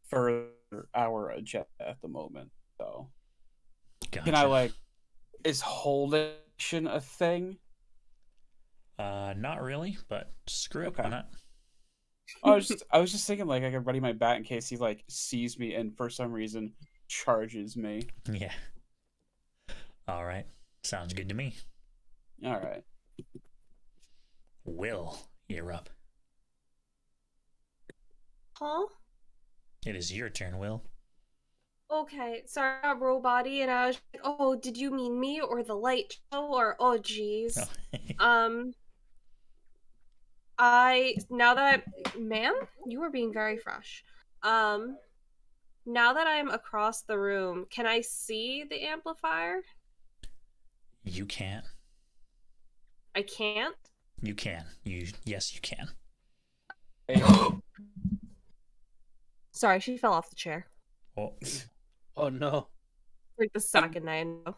further our agenda at the moment. So Gotcha. can I like, is holding a thing? Not really, but screw it. Okay. Why not? I was just thinking like I could ready my bat in case he like sees me and for some reason charges me. Yeah. All right. Sounds good to me. All right. Will, you're up. Huh? It is your turn, Will. Okay, sorry, I got robot-y, and I was like, oh, did you mean me or the light show? Or, oh, geez. Oh. Now that ma'am, you were being very fresh. Now that I'm across the room, can I see the amplifier? You can't. I can't? You can. Yes, you can. Sorry, she fell off the chair. Oh, Oh no. Like the second I know.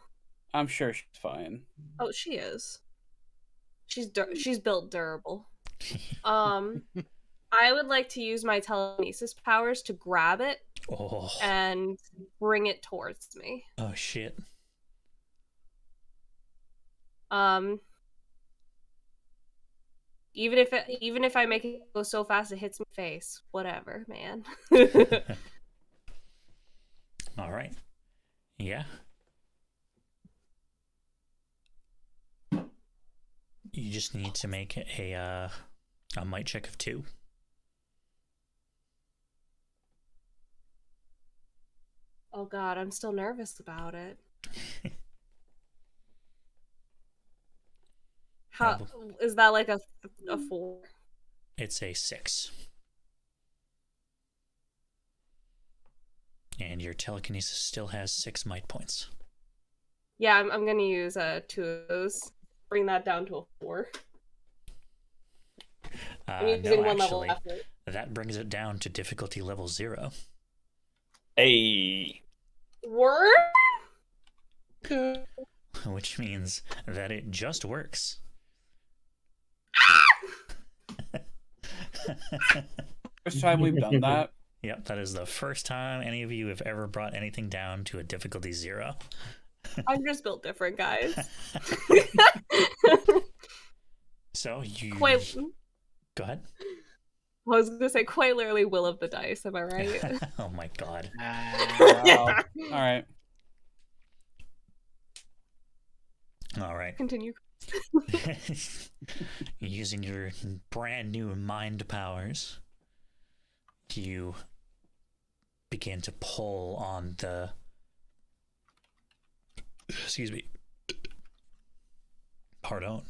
I'm sure she's fine. Oh, she is. She's built durable. I would like to use my telekinesis powers to grab it oh, and bring it towards me. oh shit. Even if I make it go so fast it hits my face, whatever, man. All right. Yeah. You just need to make a might check of 2. Oh god, I'm still nervous about it. How is that like a 4? It's a 6. And your telekinesis still has 6 might points. Yeah, I'm gonna use 2 of those. Bring that down to a 4. I'm using No, one level actually, after. that brings it down to difficulty level 0. Hey. Word? Which means that it just works. First time we've done that. Yep, that is the first time any of you have ever brought anything down to a difficulty 0. I'm just built different, guys. So you... Wait, Go ahead. I was gonna say quite literally will of the dice, am I right? Oh my god. Wow. All right. All right. Continue. Using your brand new mind powers, you begin to pull on the. Excuse me. Pardon.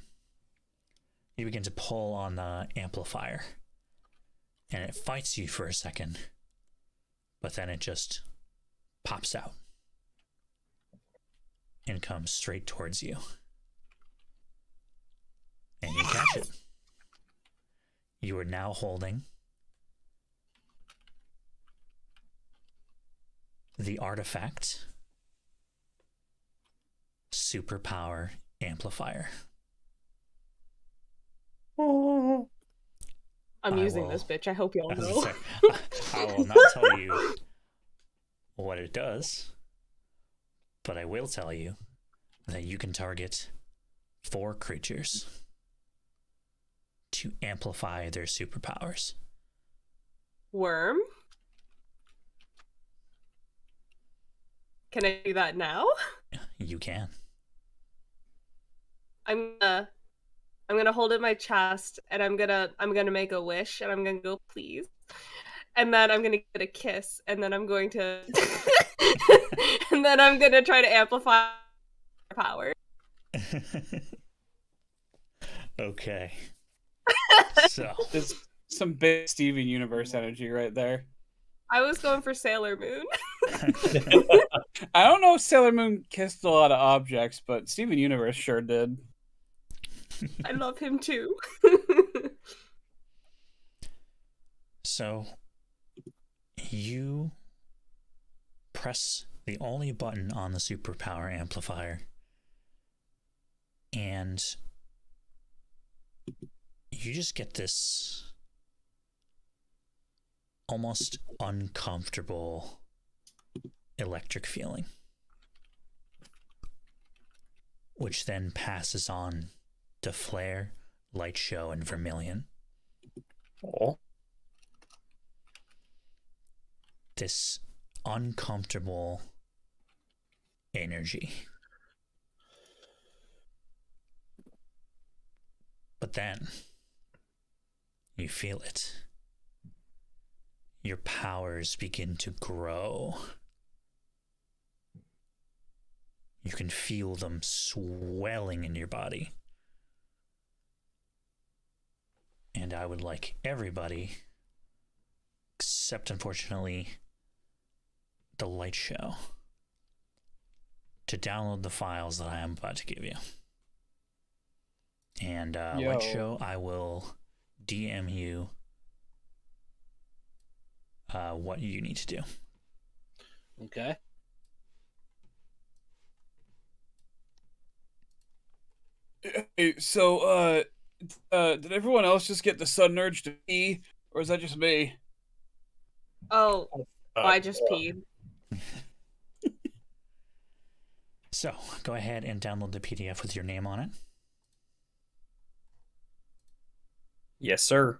You begin to pull on the amplifier, and it fights you for a second, but then it just pops out and comes straight towards you. And you catch it. You are now holding the artifact superpower amplifier. I'm I using will- this bitch. I hope y'all I was know. gonna say, I will not tell you what it does, but I will tell you that you can target 4 creatures to amplify their superpowers. Worm? Can I do that now? You can. I'm gonna hold it in my chest and I'm gonna make a wish and I'm gonna go please. And then I'm gonna get a kiss and then I'm going to and then I'm gonna try to amplify power. Okay. So There's some big Steven Universe energy right there. I was going for Sailor Moon. I don't know if Sailor Moon kissed a lot of objects, but Steven Universe sure did. I love him too. So you press the only button on the superpower amplifier, and you just get this almost uncomfortable electric feeling, which then passes on to Flare, Light Show, and Vermilion. Oh. This uncomfortable energy. But then you feel it. Your powers begin to grow. You can feel them swelling in your body. And I would like everybody, except unfortunately the Light Show, to download the files that I am about to give you. And Light Show, I will DM you what you need to do. Okay. Hey, so, did everyone else just get the sudden urge to pee, or is that just me? Oh, I just peed. So go ahead and download the PDF with your name on it. Yes, sir.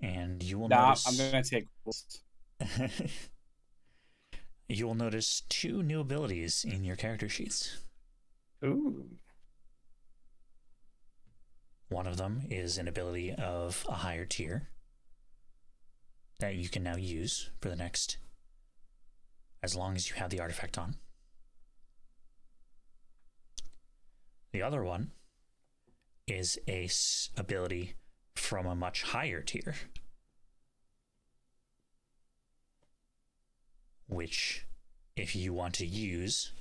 And you will Nah, notice... I'm gonna take You will notice 2 new abilities in your character sheets. Ooh. One of them is an ability of a higher tier that you can now use for the next, as long as you have the artifact on. The other one is a ability from a much higher tier, which, if you want to use,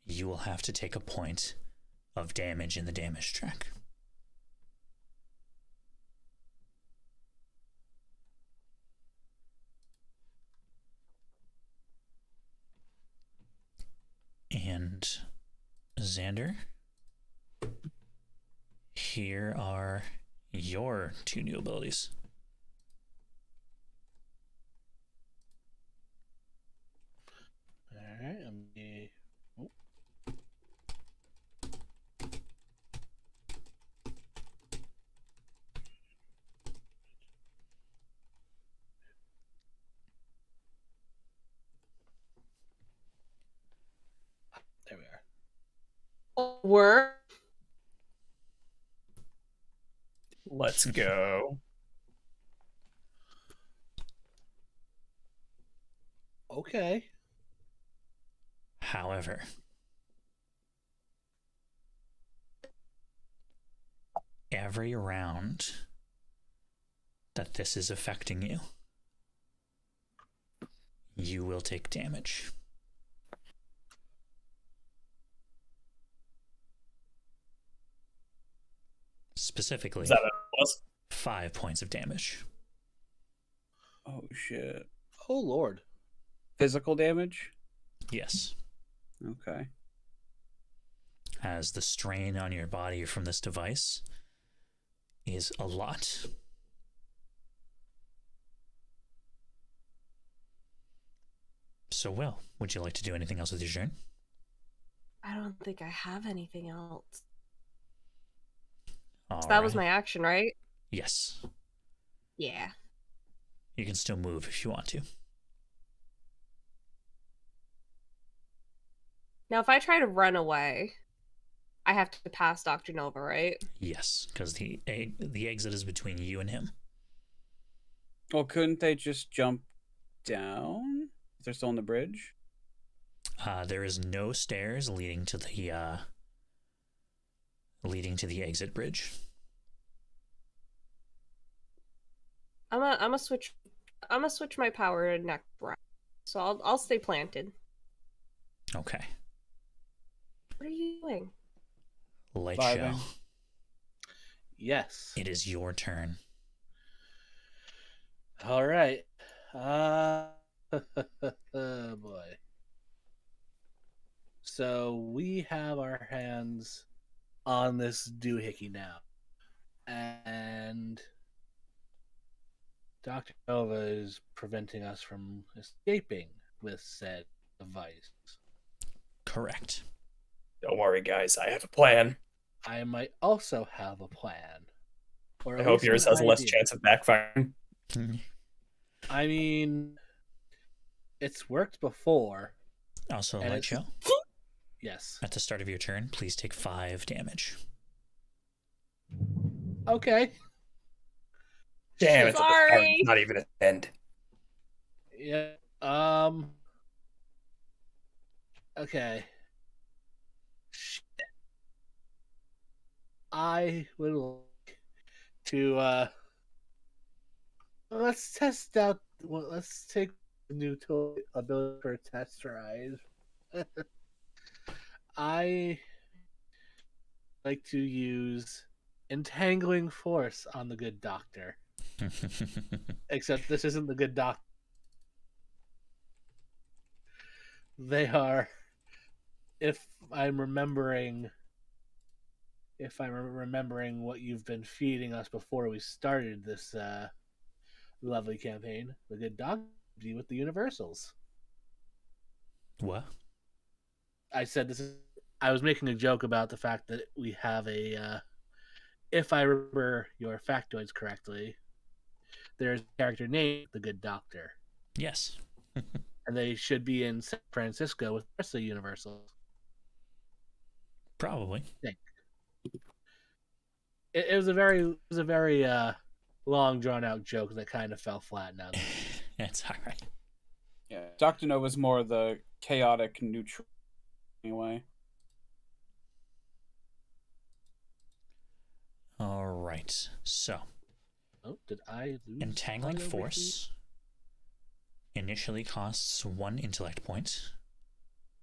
you will have to take a point of damage in the damage track. And Xander, here are your 2 new abilities. All right. Were Let's go. Okay. However, every round that this is affecting you, you will take damage. Specifically, Is that what it was? 5 points of damage. Oh shit. Oh Lord. Physical damage? Yes. Okay. As the strain on your body from this device is a lot. So, Will, would you like to do anything else with your turn? I don't think I have anything else. All So that was right. my action, right? Yes. Yeah. You can still move if you want to. Now, if I try to run away, I have to pass Dr. Nova, right? Yes, because the exit is between you and him. Well, couldn't they just jump down if they're still on the bridge? There is no stairs leading to the exit bridge. I'm gonna switch my power to next round. So I'll stay planted. Okay. What are you doing? Light Vibing. show. Yes. It is your turn. All right. Oh boy. So we have our hands on this doohickey now. And Dr. Nova is preventing us from escaping with said device. Correct. Don't worry, guys. I have a plan. I might also have a plan. Or I at hope least yours an has less idea. chance of backfiring. I mean, it's worked before. Also, And light it's- show. Yes. At the start of your turn, please take 5 damage. Okay. Damn, it's at the start. Sorry. It's not even at the end. Yeah. Okay. Shit. I would like to let's test out. Well, let's take the new tool ability for a test ride. I like to use entangling force on the good doctor. Except this isn't the good doctor. They are, if I'm remembering what you've been feeding us before we started this lovely campaign, the good doctor be with the universals. What? I said this is. I was making a joke about the fact that we have a. If I remember your factoids correctly, there's a character named the Good Doctor, Yes. and they should be in San Francisco with the rest of the Universals. Probably. It was a very long drawn out joke that kind of fell flat now. It's all right. Yeah. Dr. Nova's more the chaotic neutral anyway. All right. So, Oh, did I lose? entangling one over force initially costs 1 intellect point.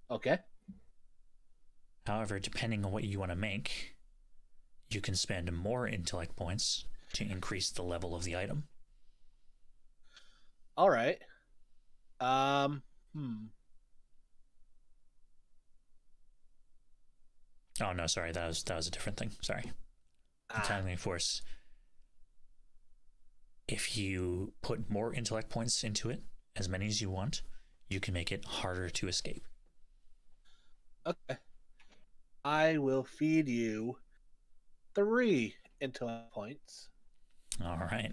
here? Okay. However, depending on what you want to make, you can spend more intellect points to increase the level of the item. All right. Oh no, sorry, that was a different thing. Sorry. Entangling force. If you put more intellect points into it, as many as you want, you can make it harder to escape. Okay. I will feed you 3 intellect points. All right.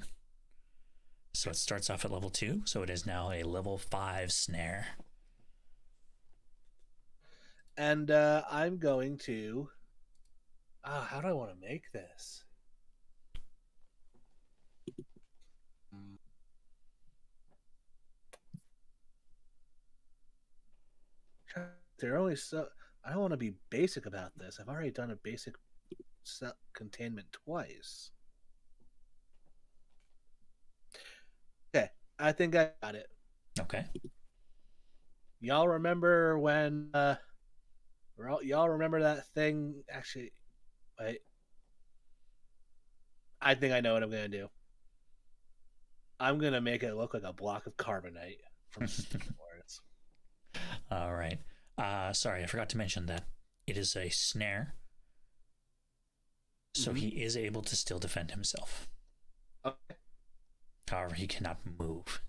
So it starts off at level 2, so it is now a level 5 snare. And I'm going to How do I want to make this? They're only so. I don't want to be basic about this. I've already done a basic containment twice. Okay, I think I got it. Okay. Y'all remember when? Y'all remember that thing? Actually, wait. I think I know what I'm gonna do. I'm gonna make it look like a block of carbonite from Star Wars. All right. Sorry, I forgot to mention that it is a snare, so he is able to still defend himself. Okay. However, he cannot move.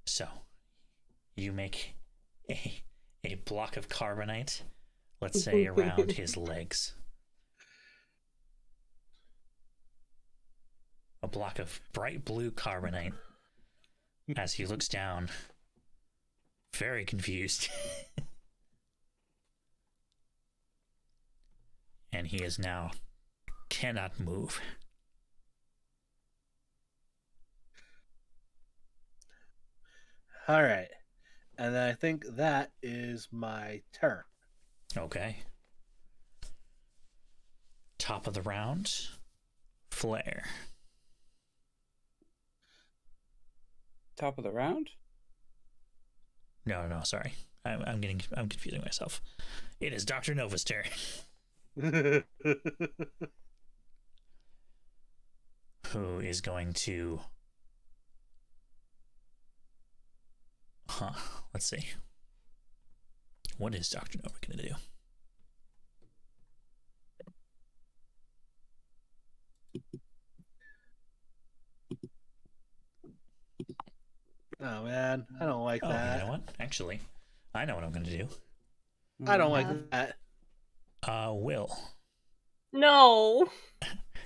So, you make a block of carbonite, let's say around his legs. A block of bright blue carbonite as he looks down, very confused. And he is now cannot move. All right, and then I think that is my turn. Okay. Top of the round, Flare. Top of the round? No, sorry. I'm confusing myself. It is Dr. Nova's turn. Who is going to... Let's see. What is Dr. Nova going to do? Oh man, I don't like that. You know what? Actually, I know what I'm going to do. I don't like that. Will. No.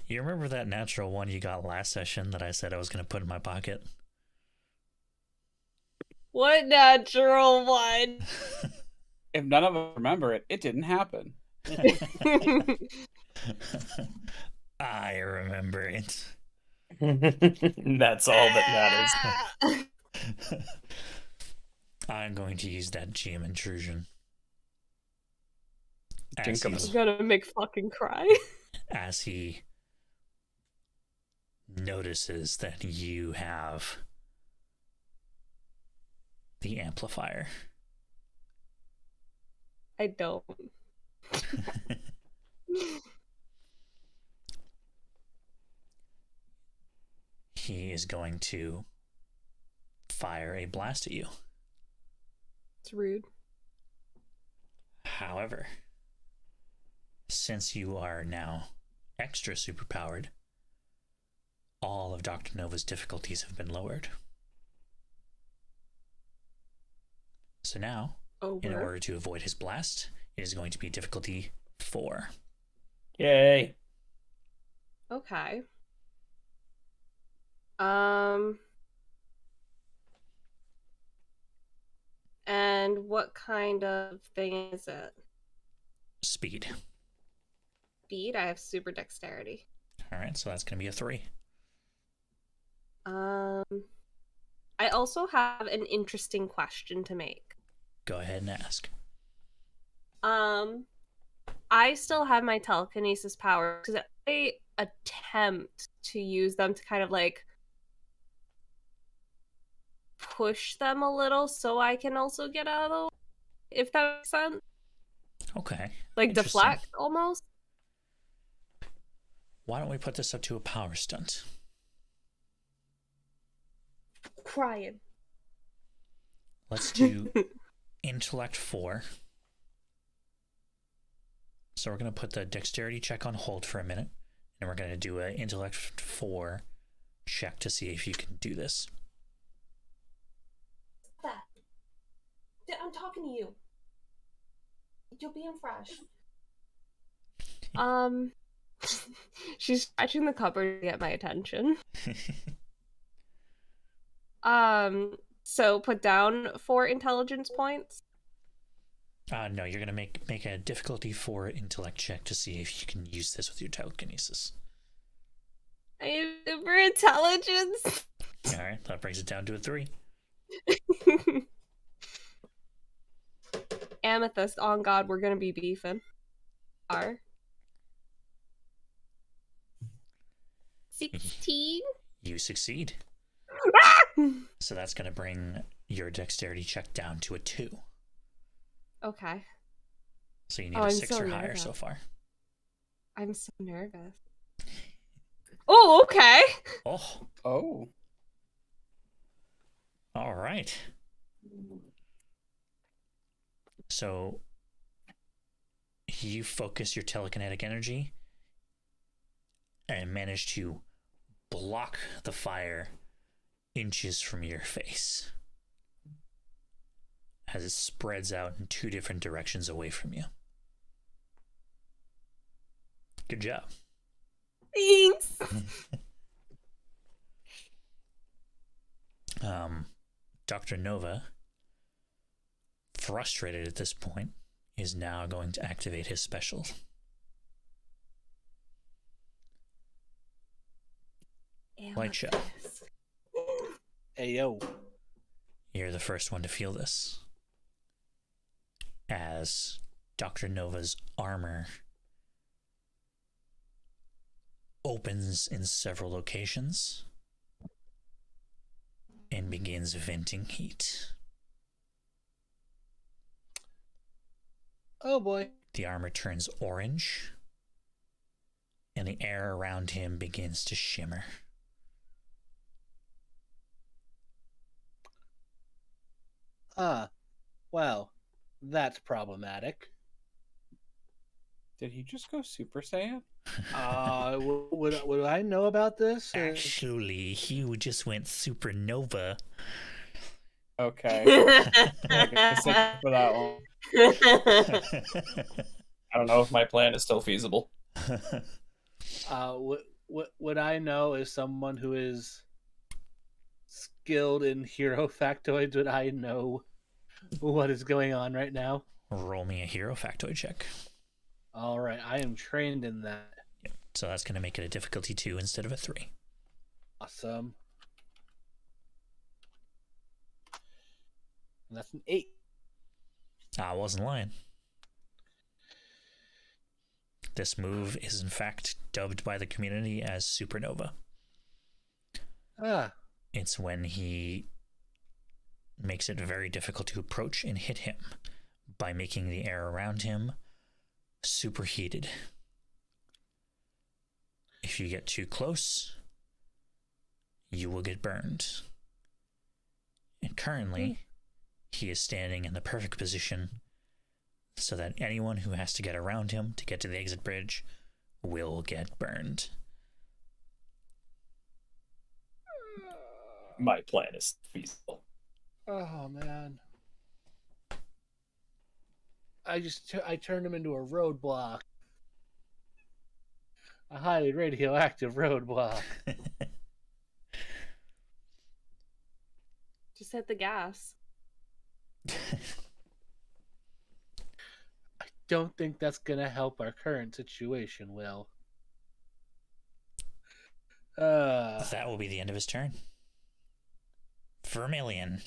You remember that natural one you got last session that I said I was going to put in my pocket? What natural one? If none of us remember it, it didn't happen. I remember it. That's all that matters. I'm going to use that GM intrusion. Jinkum. I'm gonna make fucking cry. As he notices that you have the amplifier. I don't. He is going to fire a blast at you. It's rude. However, since you are now extra superpowered, all of Dr. Nova's difficulties have been lowered. So now, in order to avoid his blast, it is going to be difficulty 4. Yay. Okay. And what kind of thing is it? Speed. Speed? I have super dexterity. Alright, so that's going to be a 3. I also have an interesting question to make. Go ahead and ask. I still have my telekinesis powers because I attempt to use them to kind of like push them a little so I can also get out of the way, if that makes sense. Okay. Like deflect almost. Why don't we put this up to a power stunt? Crying. Let's do intellect 4. So we're going to put the dexterity check on hold for a minute, and we're going to do an intellect 4 check to see if you can do this. That. I'm talking to you. You're being fresh. She's scratching the cupboard to get my attention. So put down 4 intelligence points. No, you're gonna make a difficulty 4 intellect check to see if you can use this with your telekinesis. I have super intelligence. All right, that brings it down to a 3. Amethyst, on God, we're gonna be beefing. R. 16. You succeed. So that's gonna bring your dexterity check down to a 2. Okay. So you need Oh, a I'm 6 so or higher nervous. so far. I'm so nervous. Oh, okay. Oh, Oh. all right. So you focus your telekinetic energy and manage to block the fire inches from your face as it spreads out in 2 different directions away from you. Good job. Thanks. Dr. Nova, frustrated at this point, is now going to activate his special. Light show. Hey, yo. You're the first one to feel this. As Dr. Nova's armor opens in several locations and begins venting heat. Oh boy. The armor turns orange, and the air around him begins to shimmer. Well, that's problematic. Did he just go Super Saiyan? Would I know about this? Actually, he just went supernova. Okay. Thank you for that one. I don't know if my plan is still feasible. Would I know as someone who is skilled in hero factoids? Would I know what is going on right now? Roll me a hero factoid check. All right, I am trained in that. Yep. So that's going to make it a difficulty 2 instead of a 3. Awesome. And that's an 8. I wasn't lying. This move is in fact dubbed by the community as Supernova. It's when he makes it very difficult to approach and hit him by making the air around him superheated. If you get too close, you will get burned. And currently, he is standing in the perfect position so that anyone who has to get around him to get to the exit bridge will get burned. My plan is feasible. Oh man. I turned him into a roadblock. A highly radioactive roadblock. Just hit the gas. I don't think that's gonna help our current situation, Will. That will be the end of his turn. Vermilion.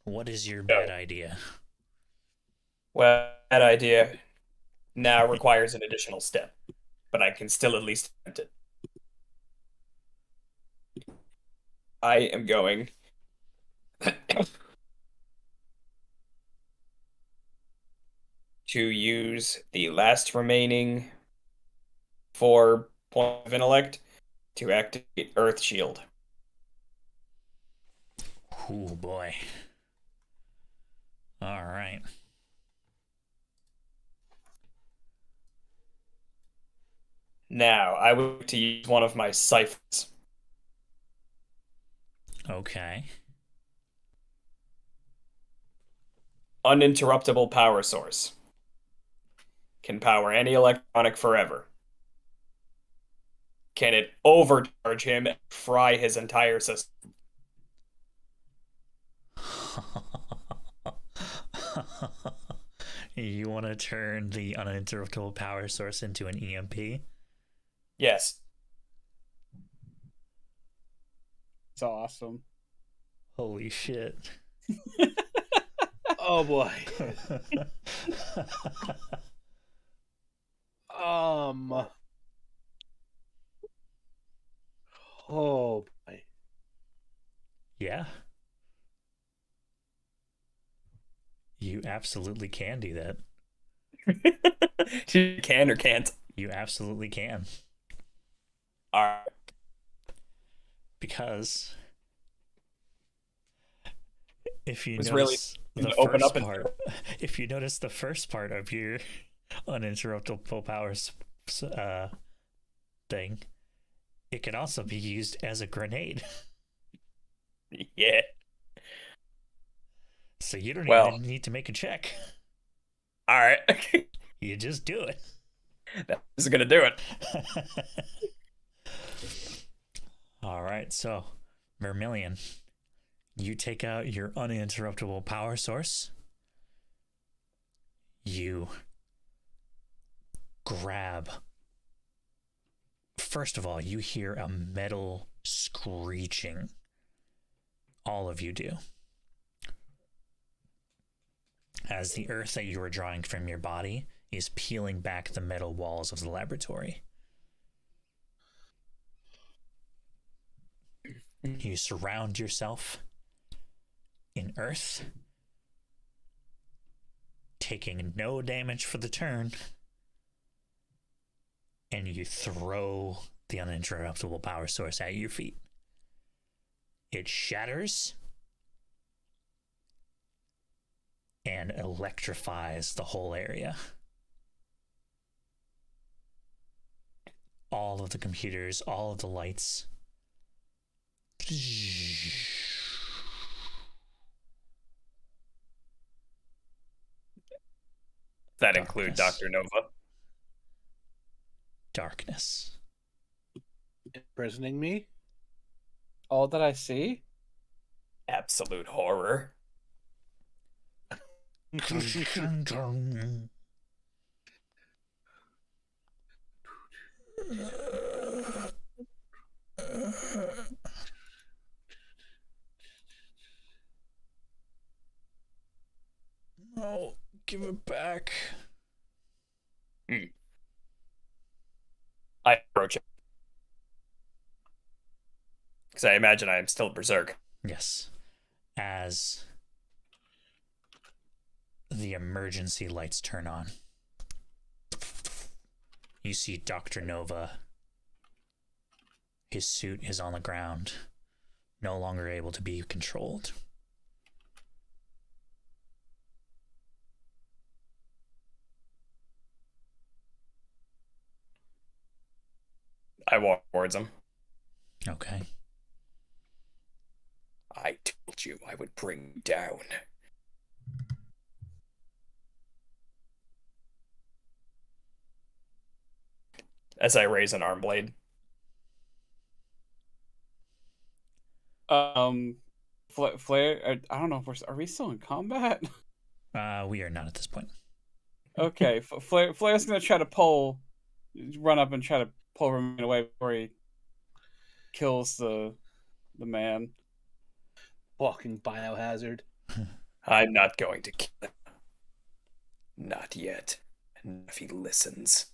What is your bad idea? Well, that idea now requires an additional step, but I can still at least attempt it. I am going to use the last remaining 4 points of intellect to activate Earth Shield. Oh boy. All right. Now, I would like to use one of my siphons. Okay. Uninterruptible power source. Can power any electronic forever. Can it overcharge him and fry his entire system? You want to turn the uninterruptible power source into an EMP? Yes. It's awesome. Holy shit. Oh boy. Oh boy. Yeah. You absolutely can do that. You can or can't. You absolutely can. All right. Because if you Was notice really the open first up part, if you notice the first part of your uninterruptible powers thing, it can also be used as a grenade. Yeah. So you don't Well. even need to make a check. All right. You just do it. This is gonna do it. All right, so Vermilion, you take out your uninterruptible power source. You grab. First of all, you hear a metal screeching. All of you do. As the earth that you are drawing from your body is peeling back the metal walls of the laboratory. You surround yourself in earth, taking no damage for the turn, and you throw the uninterruptible power source at your feet. It shatters and electrifies the whole area. All of the computers, all of the lights. That include Dr. Nova. Darkness. Imprisoning me? All that I see? Absolute horror. No, give it back. I approach it. Because I imagine I am still berserk. Yes. As the emergency lights turn on, you see Dr. Nova. His suit is on the ground, no longer able to be controlled. I walk towards him. Okay. I told you I would bring you down. As I raise an arm blade. Flare. I don't know if are we still in combat? We are not at this point. Okay, Flare's gonna try to run up and try to pull Romain away before he kills the man. Walking biohazard. I'm not going to kill him. Not yet. And if he listens.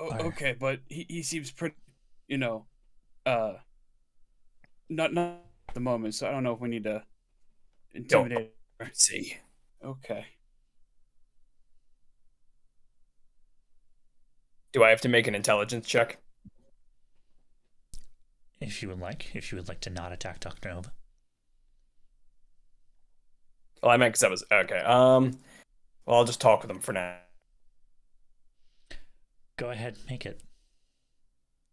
Okay, but he seems pretty, not at the moment, so I don't know if we need to intimidate. See. Okay. Do I have to make an intelligence check? If you would like to not attack Dr. Nova. Well, I meant because that was okay. Well, I'll just talk with him for now. Go ahead, make it.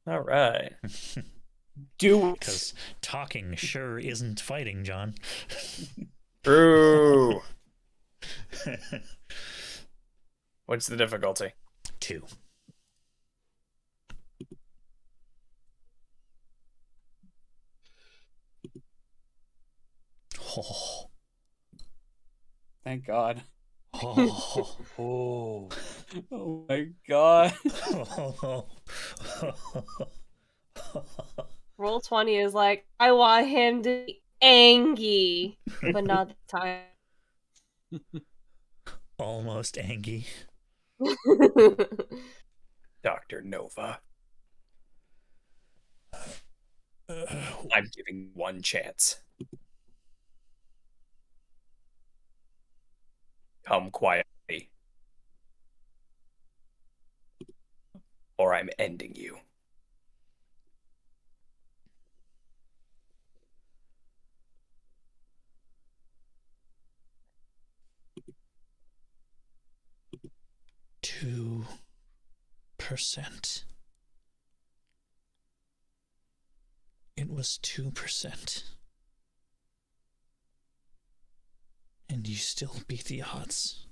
All right. Do it. Because talking sure isn't fighting, John. True. What's the difficulty? 2. Oh. Thank God. Oh. Oh. Oh my God. Roll 20 is like, I want him to be angry, but not this time. Almost angry. Dr. Nova, Uh, I'm giving one chance. Come quietly, or I'm ending you. Two percent. It was 2%. And you still beat the odds.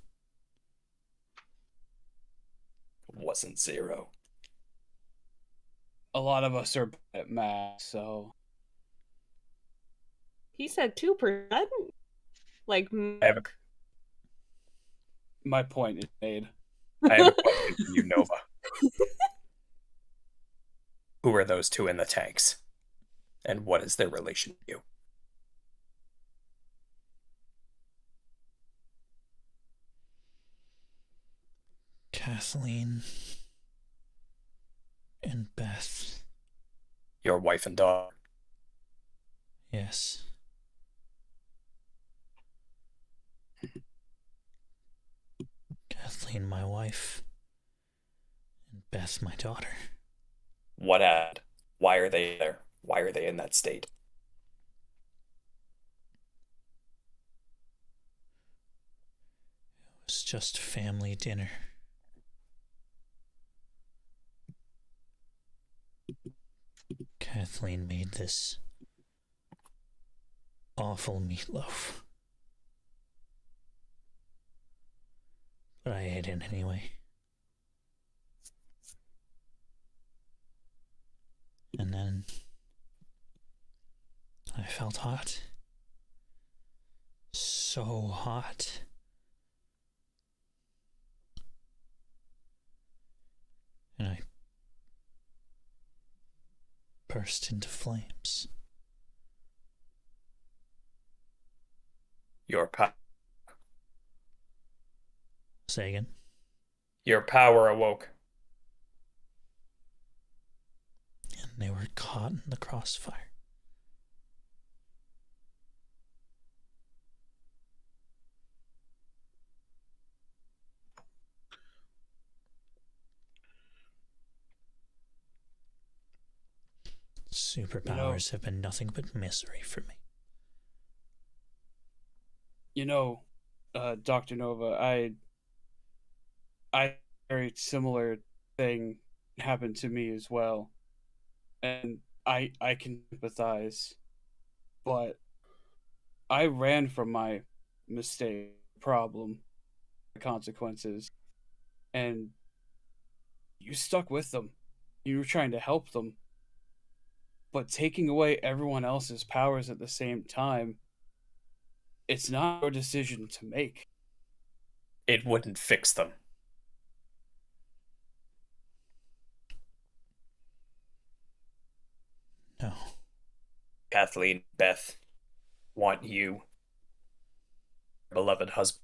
Wasn't 0. A lot of us are at math, so He said 2%? Like, I have a, my point is made. I have a question for you, Nova. Who are those two in the tanks? And what is their relation to you? Kathleen and Beth. Your wife and daughter. Yes. Kathleen, my wife. And Beth, my daughter. What happened? Why are they there? Why are they in that state? It was just family dinner. Kathleen made this awful meatloaf. But I ate it anyway. And then I felt hot. So hot. And I burst into flames. Your Say again. Your power awoke. And they were caught in the crossfire. Superpowers have been nothing but misery for me. Dr. Nova, I very similar thing happened to me as well. And I can empathize. But I ran from my mistake, problem, consequences, and you stuck with them. You were trying to help them. But taking away everyone else's powers at the same time, it's not your decision to make. It wouldn't fix them. No. Kathleen, Beth, want you, beloved husband,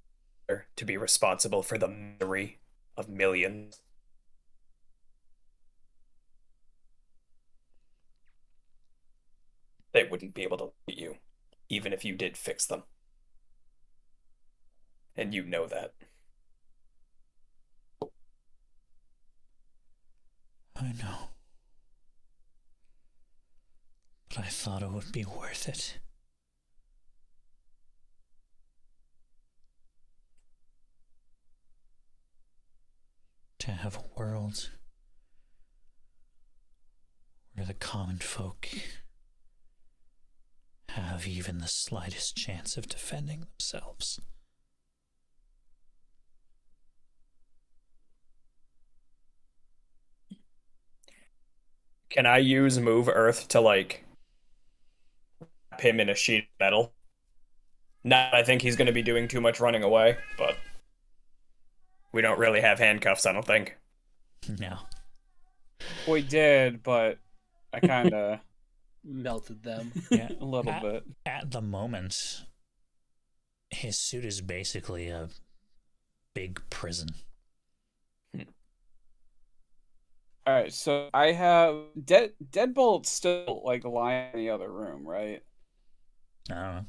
to be responsible for the misery of millions. They wouldn't be able to look at you, even if you did fix them. And you know that. I know. But I thought it would be worth it. To have a world where the common folk have even the slightest chance of defending themselves. Can I use Move Earth to, like, wrap him in a sheet of metal Not I think he's going to be doing too much running away, but we don't really have handcuffs, I don't think. No. We did, but I kind of Melted them. Yeah. a little at, bit. At the moment, his suit is basically a big prison. All right, so I have Deadbolt still like lying in the other room, right? I don't know.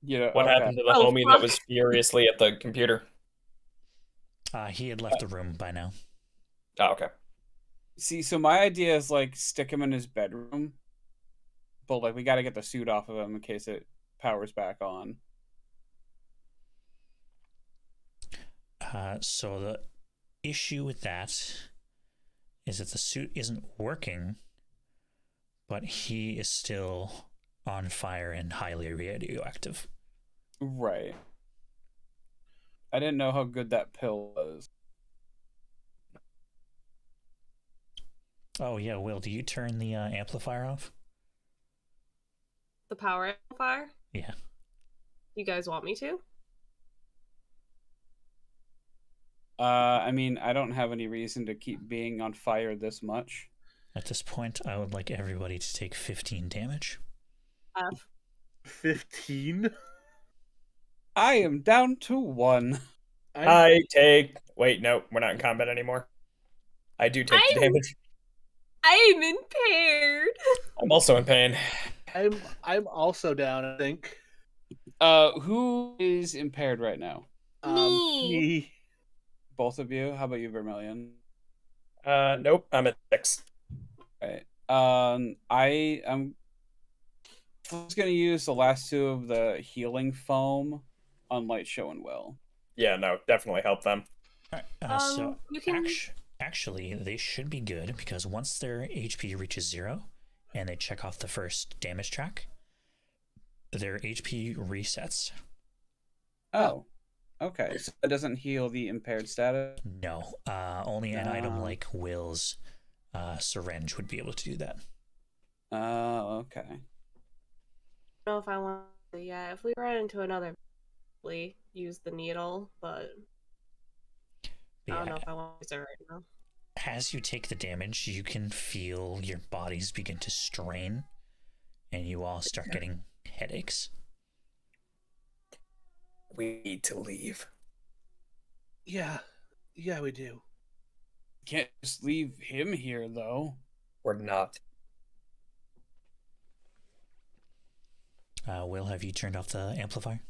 Yeah. What okay. happened to the Oh, homie fuck. that was furiously at the computer? He had left the room by now. Oh, okay. See, so my idea is like stick him in his bedroom, but like we got to get the suit off of him in case it powers back on. So the issue with that is that the suit isn't working, but he is still on fire and highly radioactive. Right. I didn't know how good that pill was. Oh yeah, Will, do you turn the amplifier off? The power amplifier? Yeah. You guys want me to? I mean, I don't have any reason to keep being on fire this much. At this point, I would like everybody to take 15 damage. 15? I am down to 1. I take... Wait, no, we're not in combat anymore. I do take the damage. I'm impaired. I'm also in pain. I'm also down, I think. Who is impaired right now? Me. Both of you? How about you, Vermilion? Nope, I'm at 6. Right. I'm just gonna use the last 2 of the healing foam on Light Show and Will. Yeah, no, definitely help them. All right, so you can. actually, they should be good because once their HP reaches 0 and they check off the first damage track, their HP resets. Oh. Okay. So it doesn't heal the impaired status? No, only an item like Will's syringe would be able to do that. Oh, okay. I don't know if I want to. Yeah, if we run into another, we use the needle, but I don't know if I want to use it right now. As you take the damage, you can feel your bodies begin to strain, and you all start getting headaches. We need to leave. Yeah, we do. Can't just leave him here, though. We're not. Will, have you turned off the amplifier?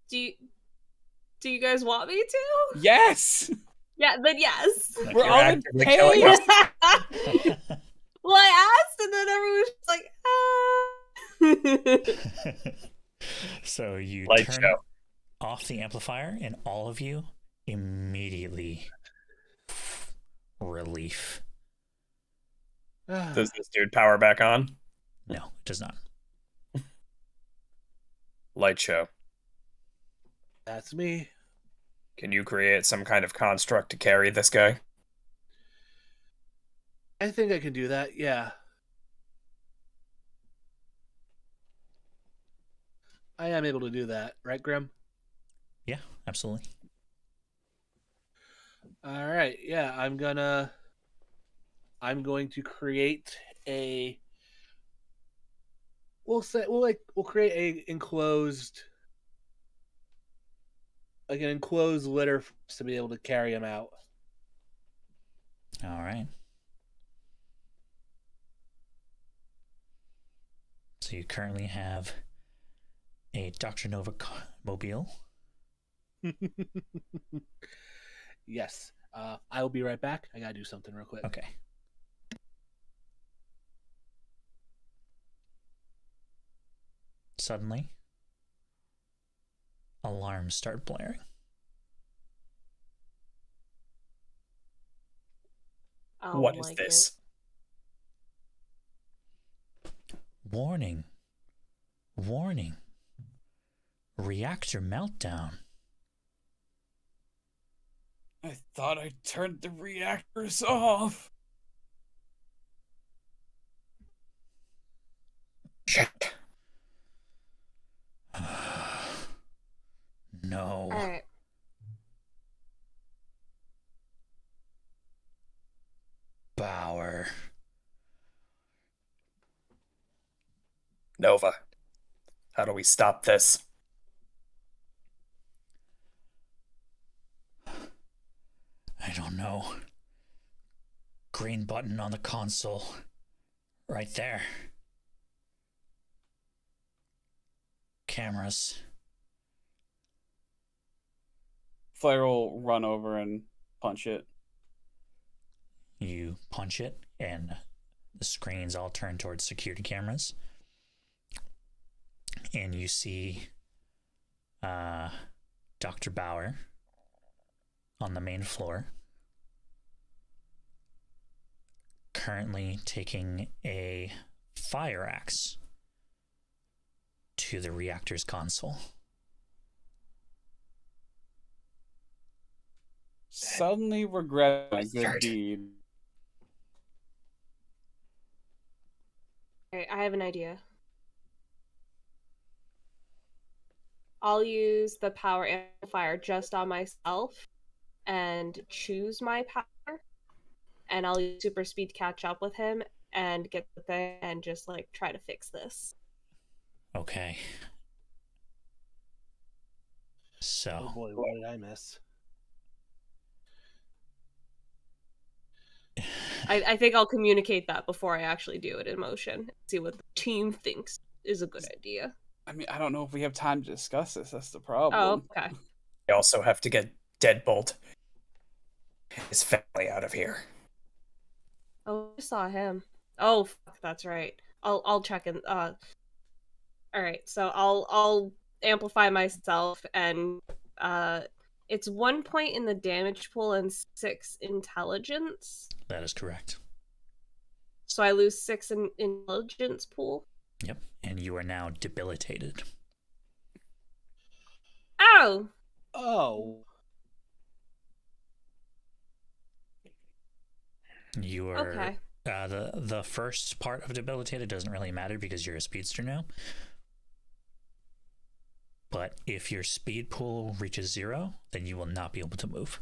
Do you guys want me to? Yes! Yeah, then yes. We're all in actively killing us. pain! Well, I asked, and then everyone was just like, ah. So you Light turn show. off the amplifier, and all of you immediately relief. Does this dude power back on? No, it does not. Light show. That's me. Can you create some kind of construct to carry this guy? I think I can do that, yeah. I am able to do that, right, Grim? Yeah, absolutely. All right, yeah, I'm going to create a we'll create an enclosed litter for us to be able to carry him out. All right. So you currently have a Dr. Nova mobile. Yes. I will be right back. I gotta do something real quick. Okay. Suddenly, alarms start blaring. What is this? Warning. Warning. Reactor meltdown. I thought I turned the reactors off. Shit. Nova, how do we stop this? I don't know. Green button on the console. Right there. Cameras. Flare will run over and punch it. You punch it, and the screens all turn towards security cameras. And you see Dr. Bauer on the main floor, currently taking a fire axe to the reactor's console. Suddenly regret my good Start. deed. Alright, I have an idea. I'll use the power amplifier just on myself and choose my power. And I'll use super speed to catch up with him and get the thing and just like try to fix this. Okay. So, Oh boy, what did I miss? I think I'll communicate that before I actually do it in motion. See what the team thinks is a good idea. I mean, I don't know if we have time to discuss this. That's the Oh, problem. okay. We also have to get Deadbolt and his family out of here. Oh, I saw him. Oh, fuck, that's right. I'll check in. All right, so I'll amplify myself, and it's 1 point in the damage pool and 6 intelligence. that is correct. So I lose 6 in intelligence pool. Yep. And you are now debilitated. Ow! Oh, You are Okay. the first part of debilitated doesn't really matter because you're a speedster now. But if your speed pool reaches 0, then you will not be able to move.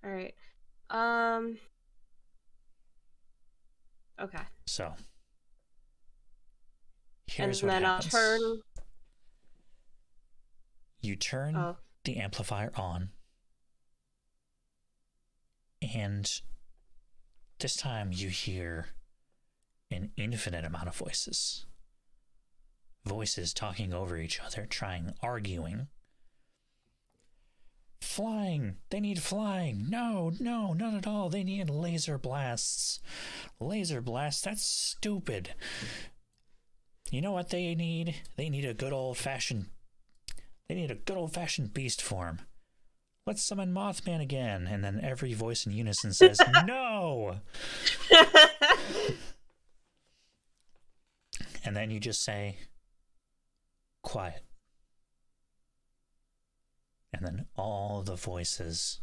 All right. Okay. So here's And what then I'll happens. turn. You turn Oh. the amplifier on, and this time you hear an infinite amount of voices. Voices talking over each other, arguing. Flying! They need flying! No, not at all. They need laser blasts. Laser blasts? That's stupid. You know what they need? They need a good old-fashioned beast form. Let's summon Mothman again. And then every voice in unison says, no! And then you just say, quiet. And then all the voices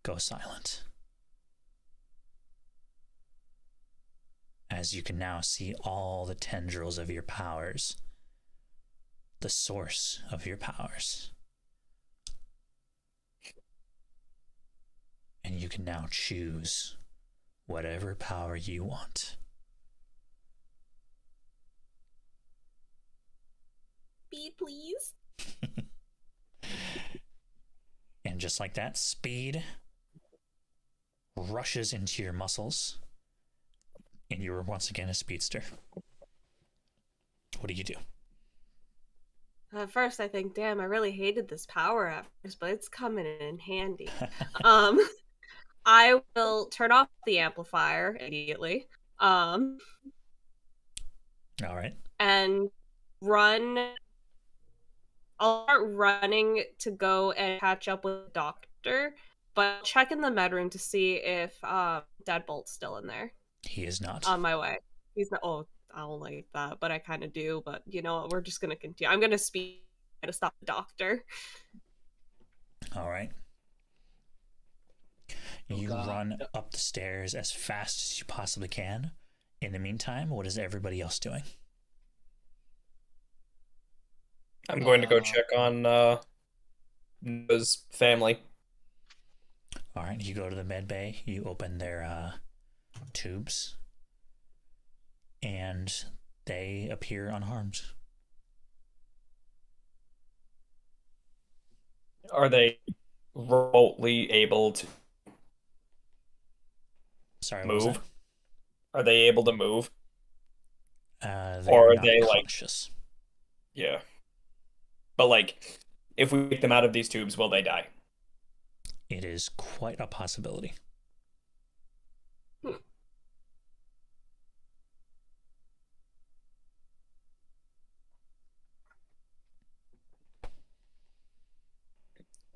go silent. As you can now see all the tendrils of your powers, the source of your powers. And you can now choose whatever power you want. Speed, please. And just like that, speed rushes into your muscles, and you are once again a speedster. What do you do? At first, I think, damn, I really hated this power at first, but it's coming in handy. I will turn off the amplifier immediately. All right. And run. I'll start running to go and catch up with the doctor, but check in the med room to see if Deadbolt's still in there. He is not. On my way. He's not. Oh, I don't like that, but I kind of do. But you know what? We're just gonna continue. I'm gonna speed to stop the doctor. All right. You God. run up the stairs as fast as you possibly can. In the meantime, what is everybody else doing? I'm going to go check on Nova's family. All right, you go to the med bay, you open their tubes, and they appear unharmed. Are they remotely able to Sorry, what was that? move? Are they able to move? They Or are are not they, like- conscious. Yeah. But, like, if we take them out of these tubes, will they die? It is quite a possibility.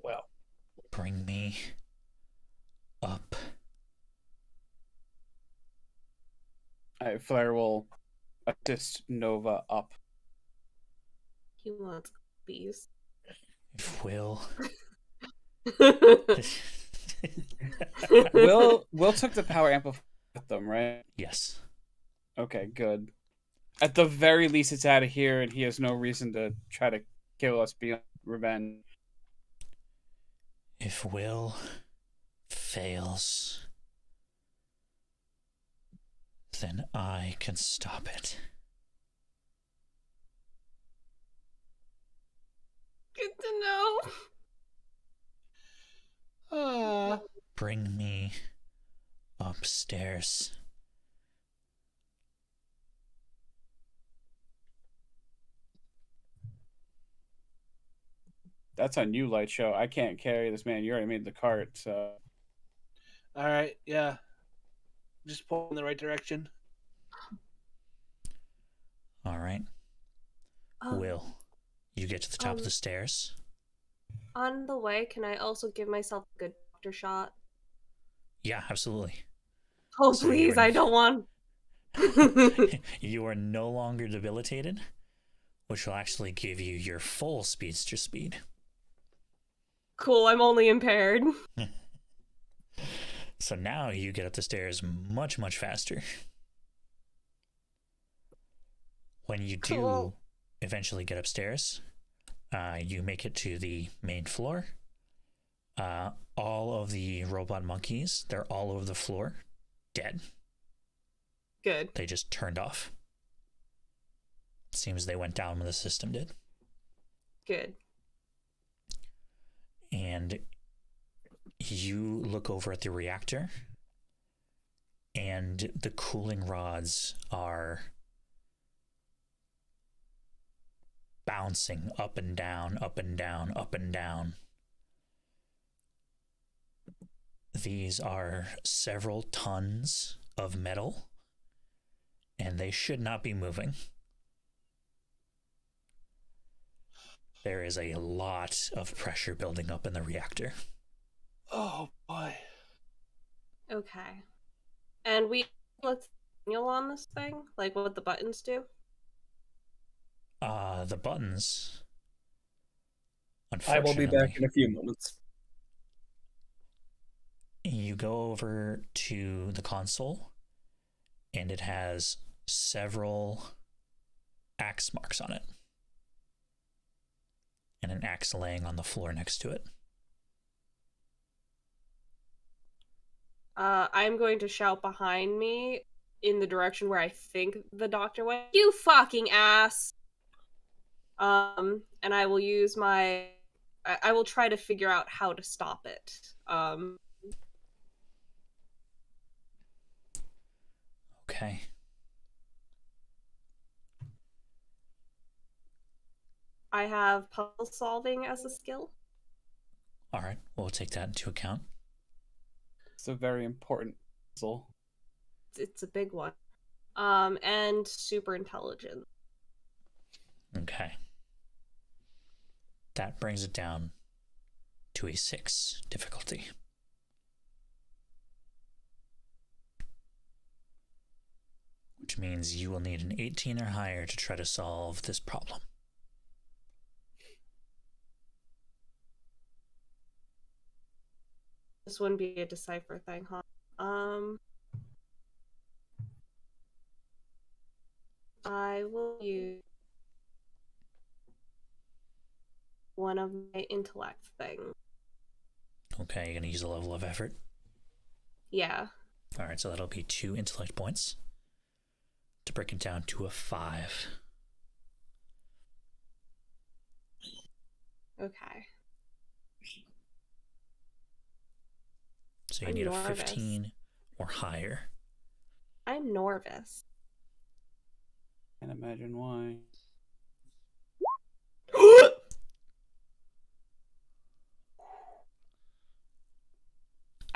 Well, Bring me up. Flare will assist Nova up. He wants bees. If Will. Will took the power amplifier with them, right? Yes. Okay, good. At the very least, it's out of here, and he has no reason to try to kill us beyond revenge. If Will fails, then I can stop it. Good to know. Bring me upstairs. That's on you, Light Show. I can't carry this man. You already made the cart, so. All right, yeah. Just pull in the right direction. All right. Will, you get to the top of the stairs. On the way, can I also give myself a good doctor shot? Yeah, absolutely. Oh, So please, you're- I don't want. You are no longer debilitated, which will actually give you your full speedster speed. Cool, I'm only impaired. So now you get up the stairs much, much faster. When you do Cool. eventually get upstairs, you make it to the main floor. All of the robot monkeys, they're all over the floor, dead. Good. They just turned off. Seems they went down when the system did. Good. And you look over at the reactor, and the cooling rods are bouncing up and down, up and down, up and down. These are several tons of metal, and they should not be moving. There is a lot of pressure building up in the reactor. Oh boy. Okay. And we looked manual on this thing, like what the buttons do. The buttons. I will be back in a few moments. You go over to the console, and it has several axe marks on it, and an axe laying on the floor next to it. I'm going to shout behind me in the direction where I think the doctor went. You fucking ass! And I will use my. I will try to figure out how to stop it. Okay. I have puzzle solving as a skill. All right. We'll take that into account. It's a very important puzzle. It's a big one. And super intelligent. Okay. That brings it down to a 6 difficulty. Which means you will need an 18 or higher to try to solve this problem. This wouldn't be a decipher thing, huh? I will use one of my intellect things. Okay, you're going to use a level of effort. Yeah. All right, so that'll be 2 intellect points to break it down to a 5. Okay. So you I'm need a nervous. 15 or higher. I'm nervous. Can't imagine why.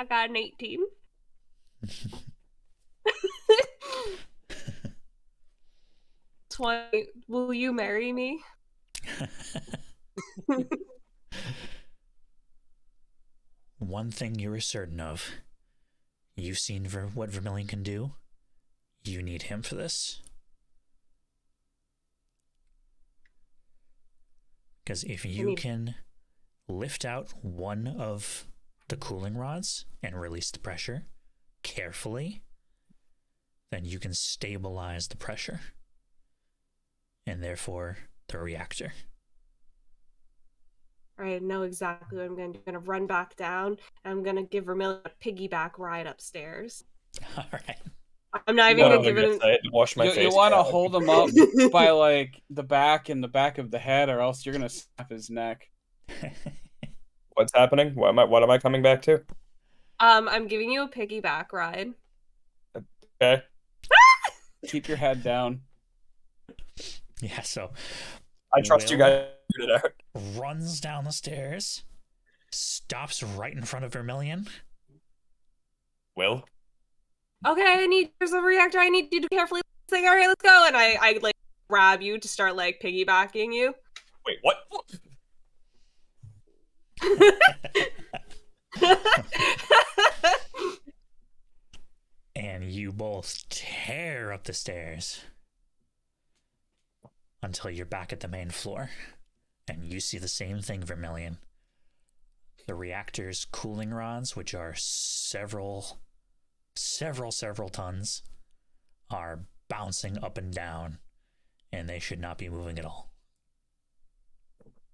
I got an 18. Will you marry me? One thing you are certain of. You've seen what Vermilion can do. You need him for this. Because if you can lift out one of the cooling rods and release the pressure carefully, then you can stabilize the pressure and therefore the reactor. I know exactly what I'm going to do. I'm going to run back down, and I'm going to give Vermilion a piggyback ride upstairs. All right. I'm not even going to give it. Wash my face. You want to hold him up by like the back and the back of the head, or else you're gonna snap his neck. What's happening? What am I coming back to? I'm giving you a piggyback ride. Okay. Keep your head down. Yeah, so I trust you guys to figure it out. Runs down the stairs, stops right in front of Vermilion. Will? Okay, there's a reactor. I need you to carefully say, all right, let's go. And I like grab you to start like piggybacking you. Wait, what? And you both tear up the stairs until you're back at the main floor. And you see the same thing, Vermilion. The reactor's cooling rods, which are several tons, are bouncing up and down, and they should not be moving at all.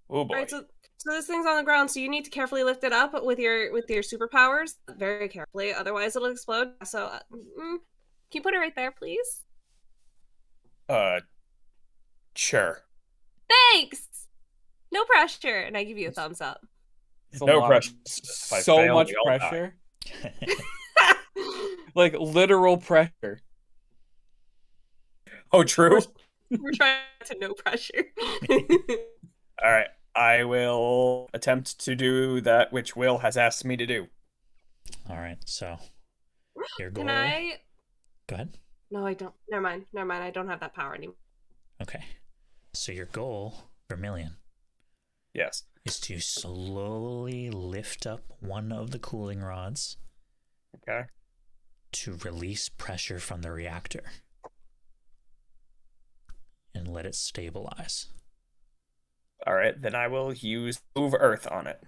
Oh boy. All right, so this thing's on the ground, so you need to carefully lift it up with your superpowers, very carefully, otherwise it'll explode. So, can you put it right there, please? Sure. Thanks. No pressure, and I give you a thumbs up. No pressure. So much pressure. Like literal pressure. Oh, true. We're trying to no pressure. All right. I will attempt to do that which Will has asked me to do. All right, so your goal. Can I? Go ahead. No, I don't. Never mind. I don't have that power anymore. Okay. So your goal, Vermilion, Yes. is to slowly lift up one of the cooling rods. Okay. To release pressure from the reactor and let it stabilize. All right. Then I will use Move Earth on it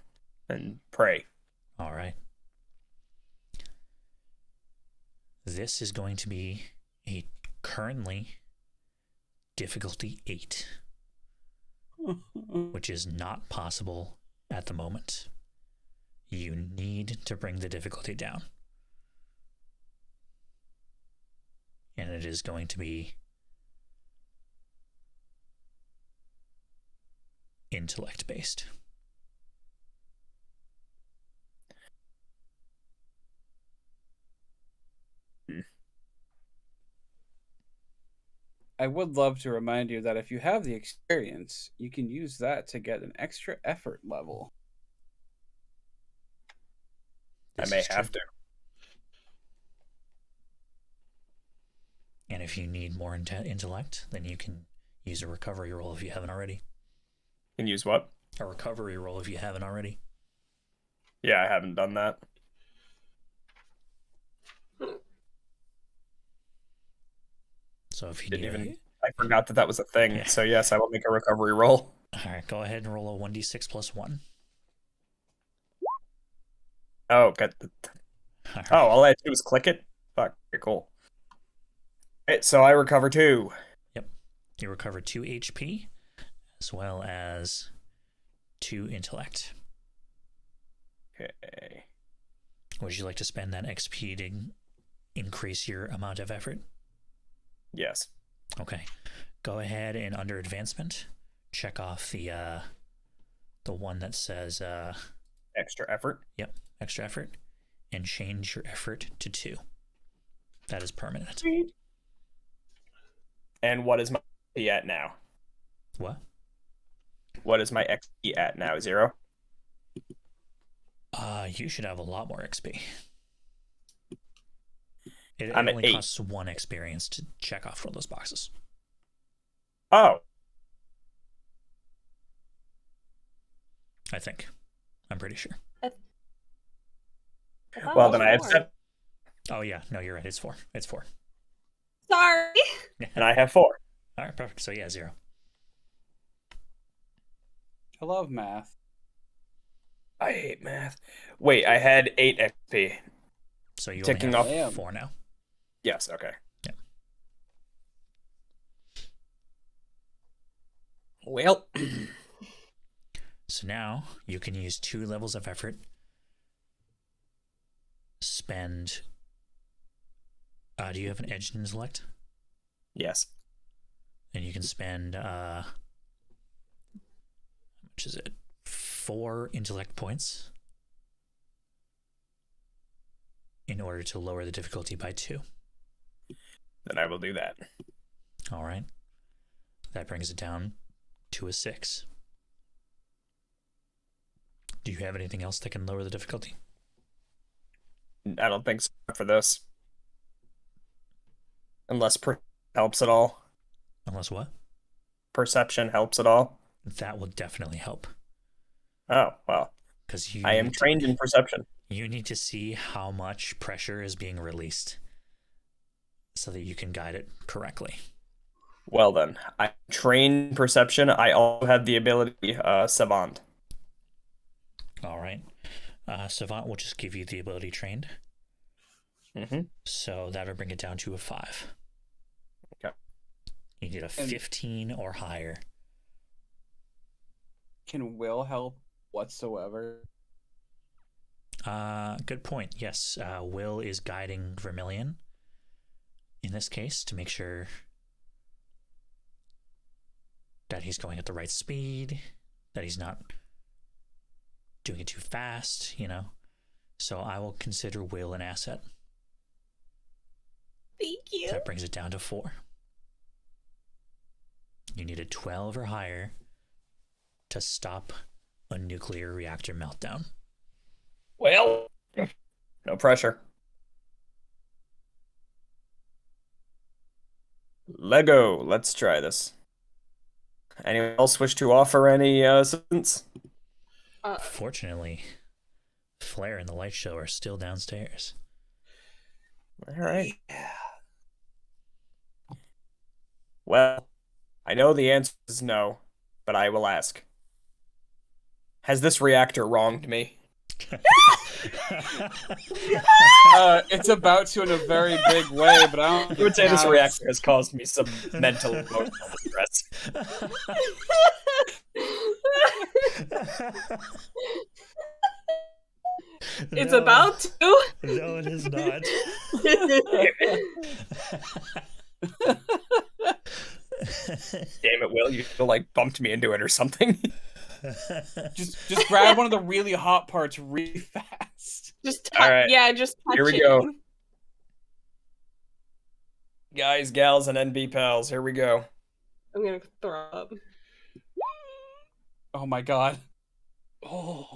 and pray. All right. This is going to be a currently difficulty 8, which is not possible at the moment. You need to bring the difficulty down. And it is going to be intellect based. I would love to remind you that if you have the experience, you can use that to get an extra effort level. I may have to. And if you need more intellect, then you can use a recovery roll if you haven't already. Can use what? A recovery roll if you haven't already. Yeah, I haven't done that. So if you need I forgot that was a thing. Yeah. So yes, I will make a recovery roll. All right, go ahead and roll a 1d6 plus 1. Oh, good. Right. Oh, all I had to do was click it? Fuck, okay, cool. Right, so I recover 2. Yep. You recover 2 HP, as well as 2 intellect. Okay. Would you like to spend that XP to increase your amount of effort? Yes. Okay. Go ahead and under advancement, check off the one that says Extra effort. yep, extra effort, and change your effort to 2. That is permanent. And what is my XP at now? What? What is my XP at now? 0? You should have a lot more XP. It I'm at only 8. costs 1 experience to check off one of those boxes. Oh, I think. I'm pretty sure. I thought well it was then I have 4. 7, Oh yeah, no, you're right. It's 4. It's 4. Sorry. and I have 4. All right, perfect. So yeah, 0. I love math. I hate math. Wait, I had 8 XP. So you Ticking only have off. 4 now. Yes, okay. Yep. Well, So now you can use 2 levels of effort. Spend. Do you have an edged intellect? yes. And you can spend. How much is it? 4 intellect points in order to lower the difficulty by 2. Then I will do that. All right. That brings it down to a 6. Do you have anything else that can lower the difficulty? I don't think so for this. Unless helps at all. Unless what? Perception helps at all. That will definitely help. Oh, well. Because I am trained in perception. You need to see how much pressure is being released so that you can guide it correctly. Well then, I train in perception. I also have the ability Savant. All right. Savant will just give you the ability trained. Mm-hmm. So that'll bring it down to a 5. Okay. You need a 15 or higher. Can will help whatsoever? Good point. Yes, Will is guiding Vermilion in this case to make sure that he's going at the right speed, that he's not doing it too fast, you know. So I will consider Will an asset. Thank you. That brings it down to 4. You need a 12 or higher to stop a nuclear reactor meltdown. Well, no pressure. Lego, let's try this. Anyone else wish to offer any assistance? Fortunately, Flair and the light show are still downstairs. All right. Well, I know the answer is no, but I will ask. Has this reactor wronged me? It's about to in a very big way, but I don't. I would say this reactor has caused me some mental emotional distress. It's No, about to. No, it is not. Damn it, Will, you like bumped me into it or something. Just grab one of the really hot parts really fast. Just All right. yeah, just touch Here we it. go. Guys, gals, and NB pals, here we go. I'm gonna throw up. Oh my god. Oh.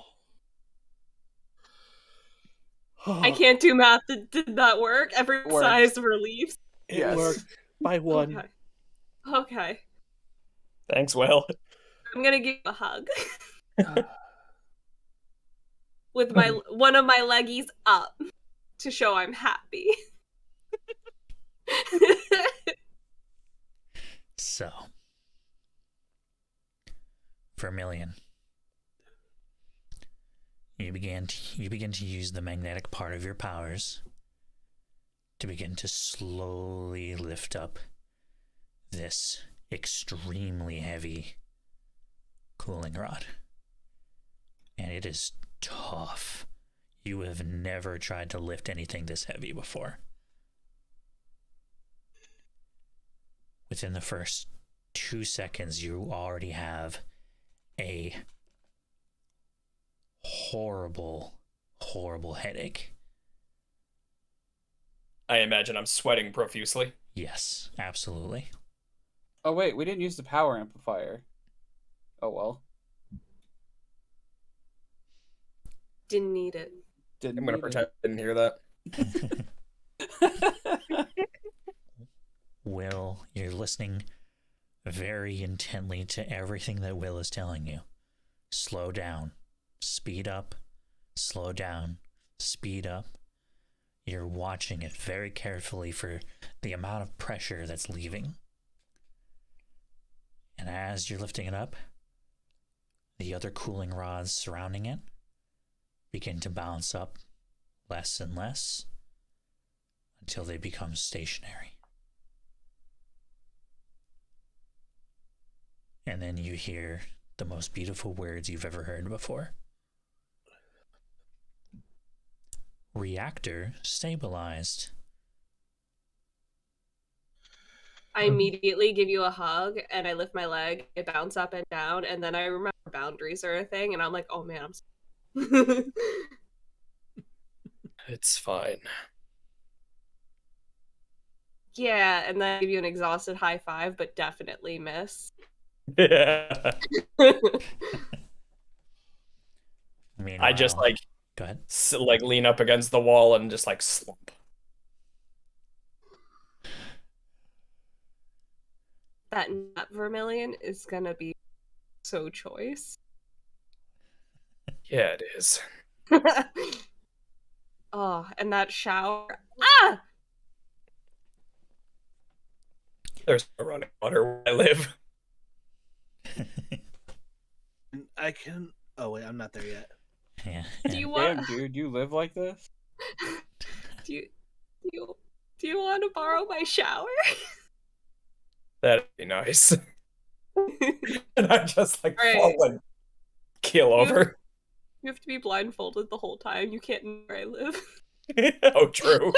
I can't do math. Did that work? Every It worked. size of relief. It Yes. worked by 1. Okay. Okay. Thanks, Will. I'm gonna give you a hug. With my one of my leggies up to show I'm happy. So, Vermilion, you begin to use the magnetic part of your powers to begin to slowly lift up this extremely heavy cooling rod. And it is tough. You have never tried to lift anything this heavy before. within the first 2 seconds, you already have a horrible, horrible headache. I imagine I'm sweating profusely. Yes, absolutely. Oh wait, we didn't use the power amplifier. Oh well. Didn't need it. Didn't I'm gonna need pretend I didn't hear that. it. Will, you're listening very intently to everything that Will is telling you. Slow down, speed up, slow down, speed up. You're watching it very carefully for the amount of pressure that's leaving. And as you're lifting it up, the other cooling rods surrounding it begin to bounce up less and less until they become stationary. And then you hear the most beautiful words you've ever heard before. Reactor stabilized. I immediately give you a hug and I lift my leg, I bounce up and down, and then I remember boundaries are a thing, and I'm like, oh man, I'm sorry. It's fine. Yeah, and then I give you an exhausted high five, but definitely miss. Yeah. Meanwhile, I just like go ahead. lean up against the wall and just like slump. That nut vermilion is gonna be so choice. Yeah, it is. Oh, and that shower. Ah! There's no running water where I live. I can. Oh wait, I'm not there yet. Yeah. Do you Damn, want? dude, you live like this? Do you want to borrow my shower? That'd be nice. And I just like Right. fall and keel over. You have to be blindfolded the whole time. You can't know where I live. Oh, true.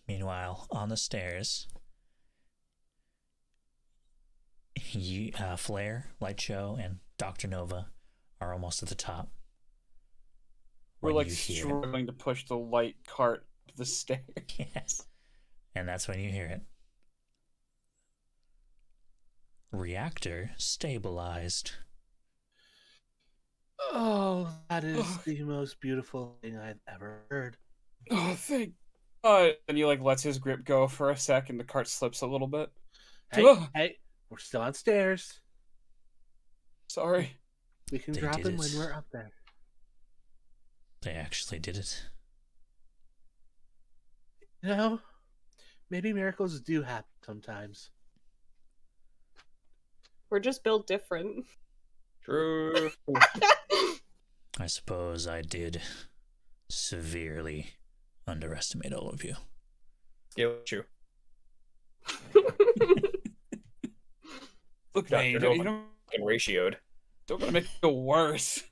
Meanwhile, on the stairs, Flare, Light Show, and Dr. Nova are almost at the top. We're When like you hear- struggling to push the light cart up the stairs. Yes. And that's when you hear it. Reactor stabilized. Oh, that is the most beautiful thing I've ever heard. Oh, thank. And he like lets his grip go for a sec, and the cart slips a little bit. Hey, Ugh. hey, we're still on stairs. Sorry. We can They drop did him it. when we're up there. They actually did it. You know, maybe miracles do happen sometimes. We're just built different. True. I suppose I did severely underestimate all of you. Scale you. Look, Dr. man, you Nova. don't And ratioed. gonna make it go worse.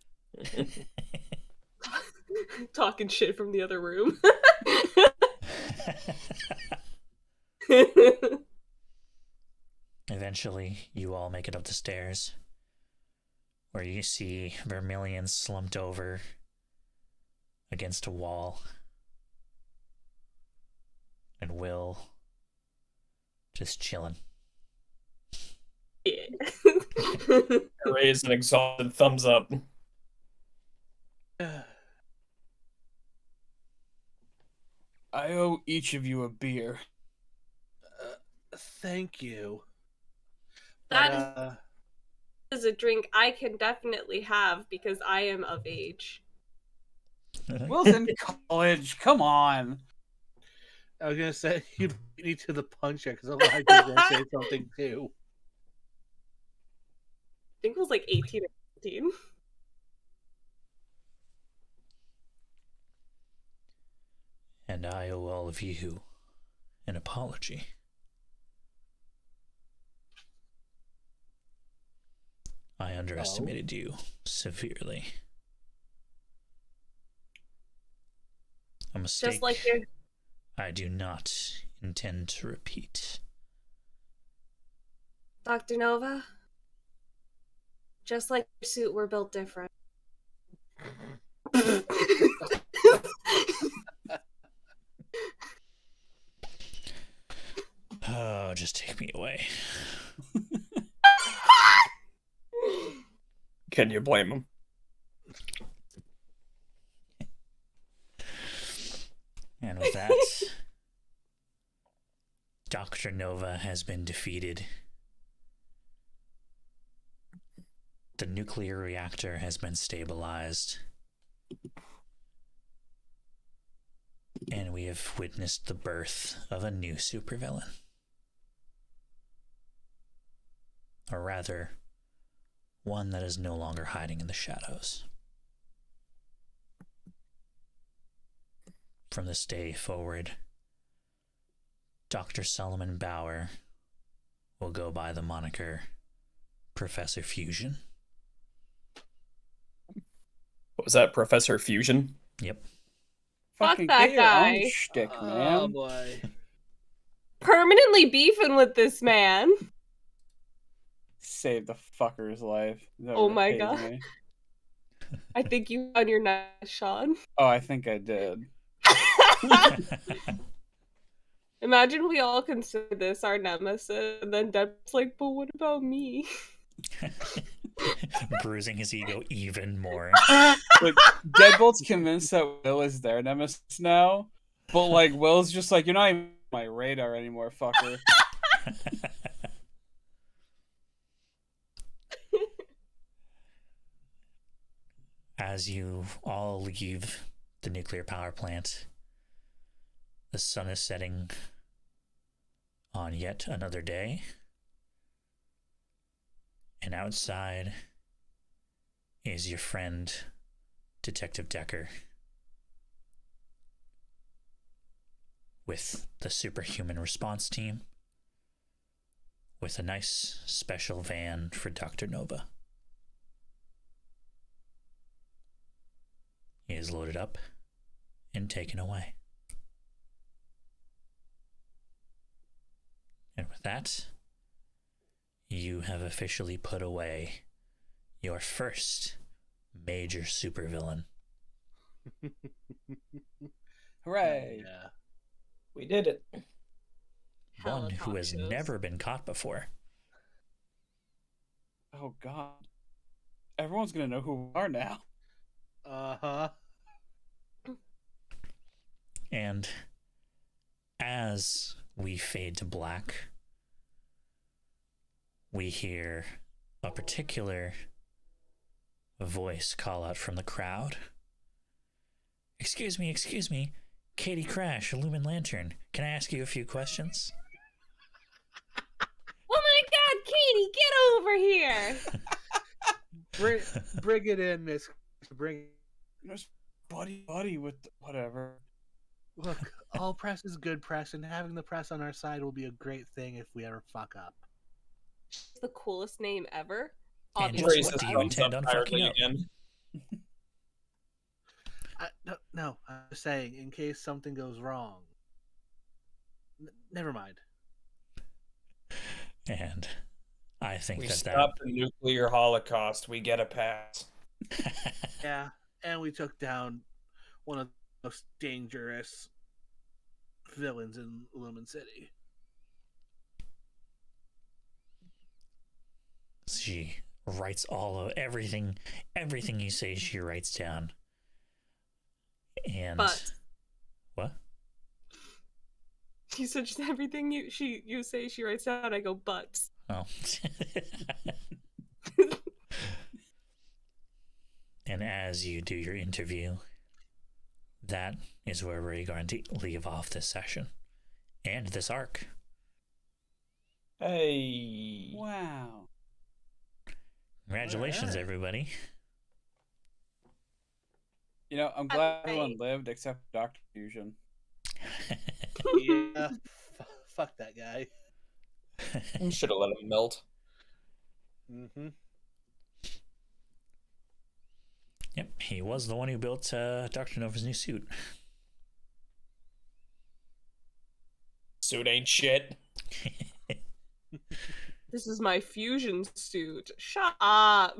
Talking shit from the other room. Eventually, you all make it up the stairs, where you see Vermilion slumped over against a wall, and Will just chilling. Yeah. I raise an exalted thumbs up. I owe each of you a beer. Thank you. That is a drink I can definitely have because I am of age. Will's in college. Come on. I was gonna say you beat me to the punch because otherwise I was gonna say something too. I think it was like 18 or 19. And I owe all of you an apology. I underestimated you severely. A mistake. Just like your I do not intend to repeat. Dr. Nova, just like your suit, we're built different. Oh, just take me away. Can you blame him? And with that, Dr. Nova has been defeated. The nuclear reactor has been stabilized. And we have witnessed the birth of a new supervillain. Or rather, one that is no longer hiding in the shadows. From this day forward, Dr. Solomon Bauer will go by the moniker Professor Fusion. What was that, Professor Fusion? Yep. Fucking that get your guy. own shtick, Oh man. boy. Permanently beefing with this man. Save the fucker's life. That Oh my pays God. me. I think you found your knife, Sean. Oh, I think I did. Imagine we all consider this our nemesis, and then Deb's like, but what about me? Bruising his ego even more. Like, Deadbolt's convinced that Will is their nemesis now, but like Will's just like, you're not even on my radar anymore, fucker. As you all leave the nuclear power plant, the sun is setting on yet another day. And outside is your friend, Detective Decker, with the superhuman response team, with a nice special van for Dr. Nova. He is loaded up and taken away. And with that, you have officially put away your first major supervillain. Hooray! Yeah. We did it. One who has Helicopters. never been caught before. Oh god. Everyone's gonna know who we are now. Uh-huh. And as we fade to black, we hear a particular voice call out from the crowd. Excuse me, Katie Crash, Lumen Lantern. Can I ask you a few questions? Oh my God, Katie, get over here! Bring it in, Miss. Bring. Just buddy with whatever. Look, all press is good press, and having the press on our side will be a great thing if we ever fuck up. It's the coolest name ever. And Obviously. just what do you intend on fucking up? again? No, I'm just saying, in case something goes wrong. Never mind. And I think We that stopped the nuclear holocaust. We get a pass. Yeah, and we took down one of the most dangerous villains in Lumen City. she writes all of everything you say she writes down. And But what? you said just everything you say she writes down. I go butts. Oh. And as you do your interview, that is where we're going to leave off this session and this arc. Hey. Wow. Congratulations, Alright. everybody. You know, I'm glad Hey. everyone lived except Dr. Fusion. Yeah, fuck that guy. Should have let him melt. Mm-hmm. Yep, he was the one who built Dr. Nova's new suit. Suit ain't shit. This is my fusion suit. Shut up.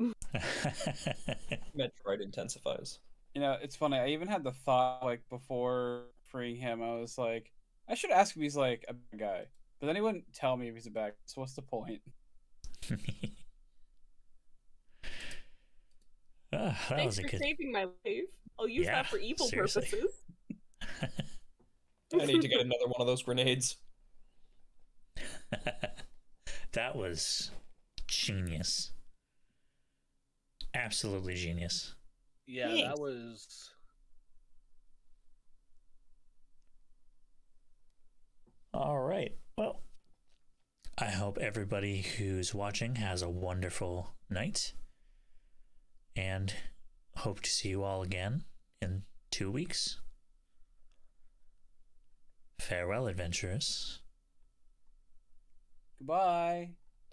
Metroid intensifies. You know, it's funny. I even had the thought, like, before freeing him, I was like, I should ask if he's, like, a bad guy. But then he wouldn't tell me if he's a bad guy, so what's the point? That Thanks was a for good. saving my life. I'll use Yeah, that for evil seriously. purposes. I need to get another one of those grenades. That was genius. Absolutely genius. Yeah, Thanks. that was. All right. Well, I hope everybody who's watching has a wonderful night. And hope to see you all again in 2 weeks. Farewell, adventurers. Goodbye.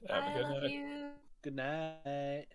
Have a I good love night. you. Good night.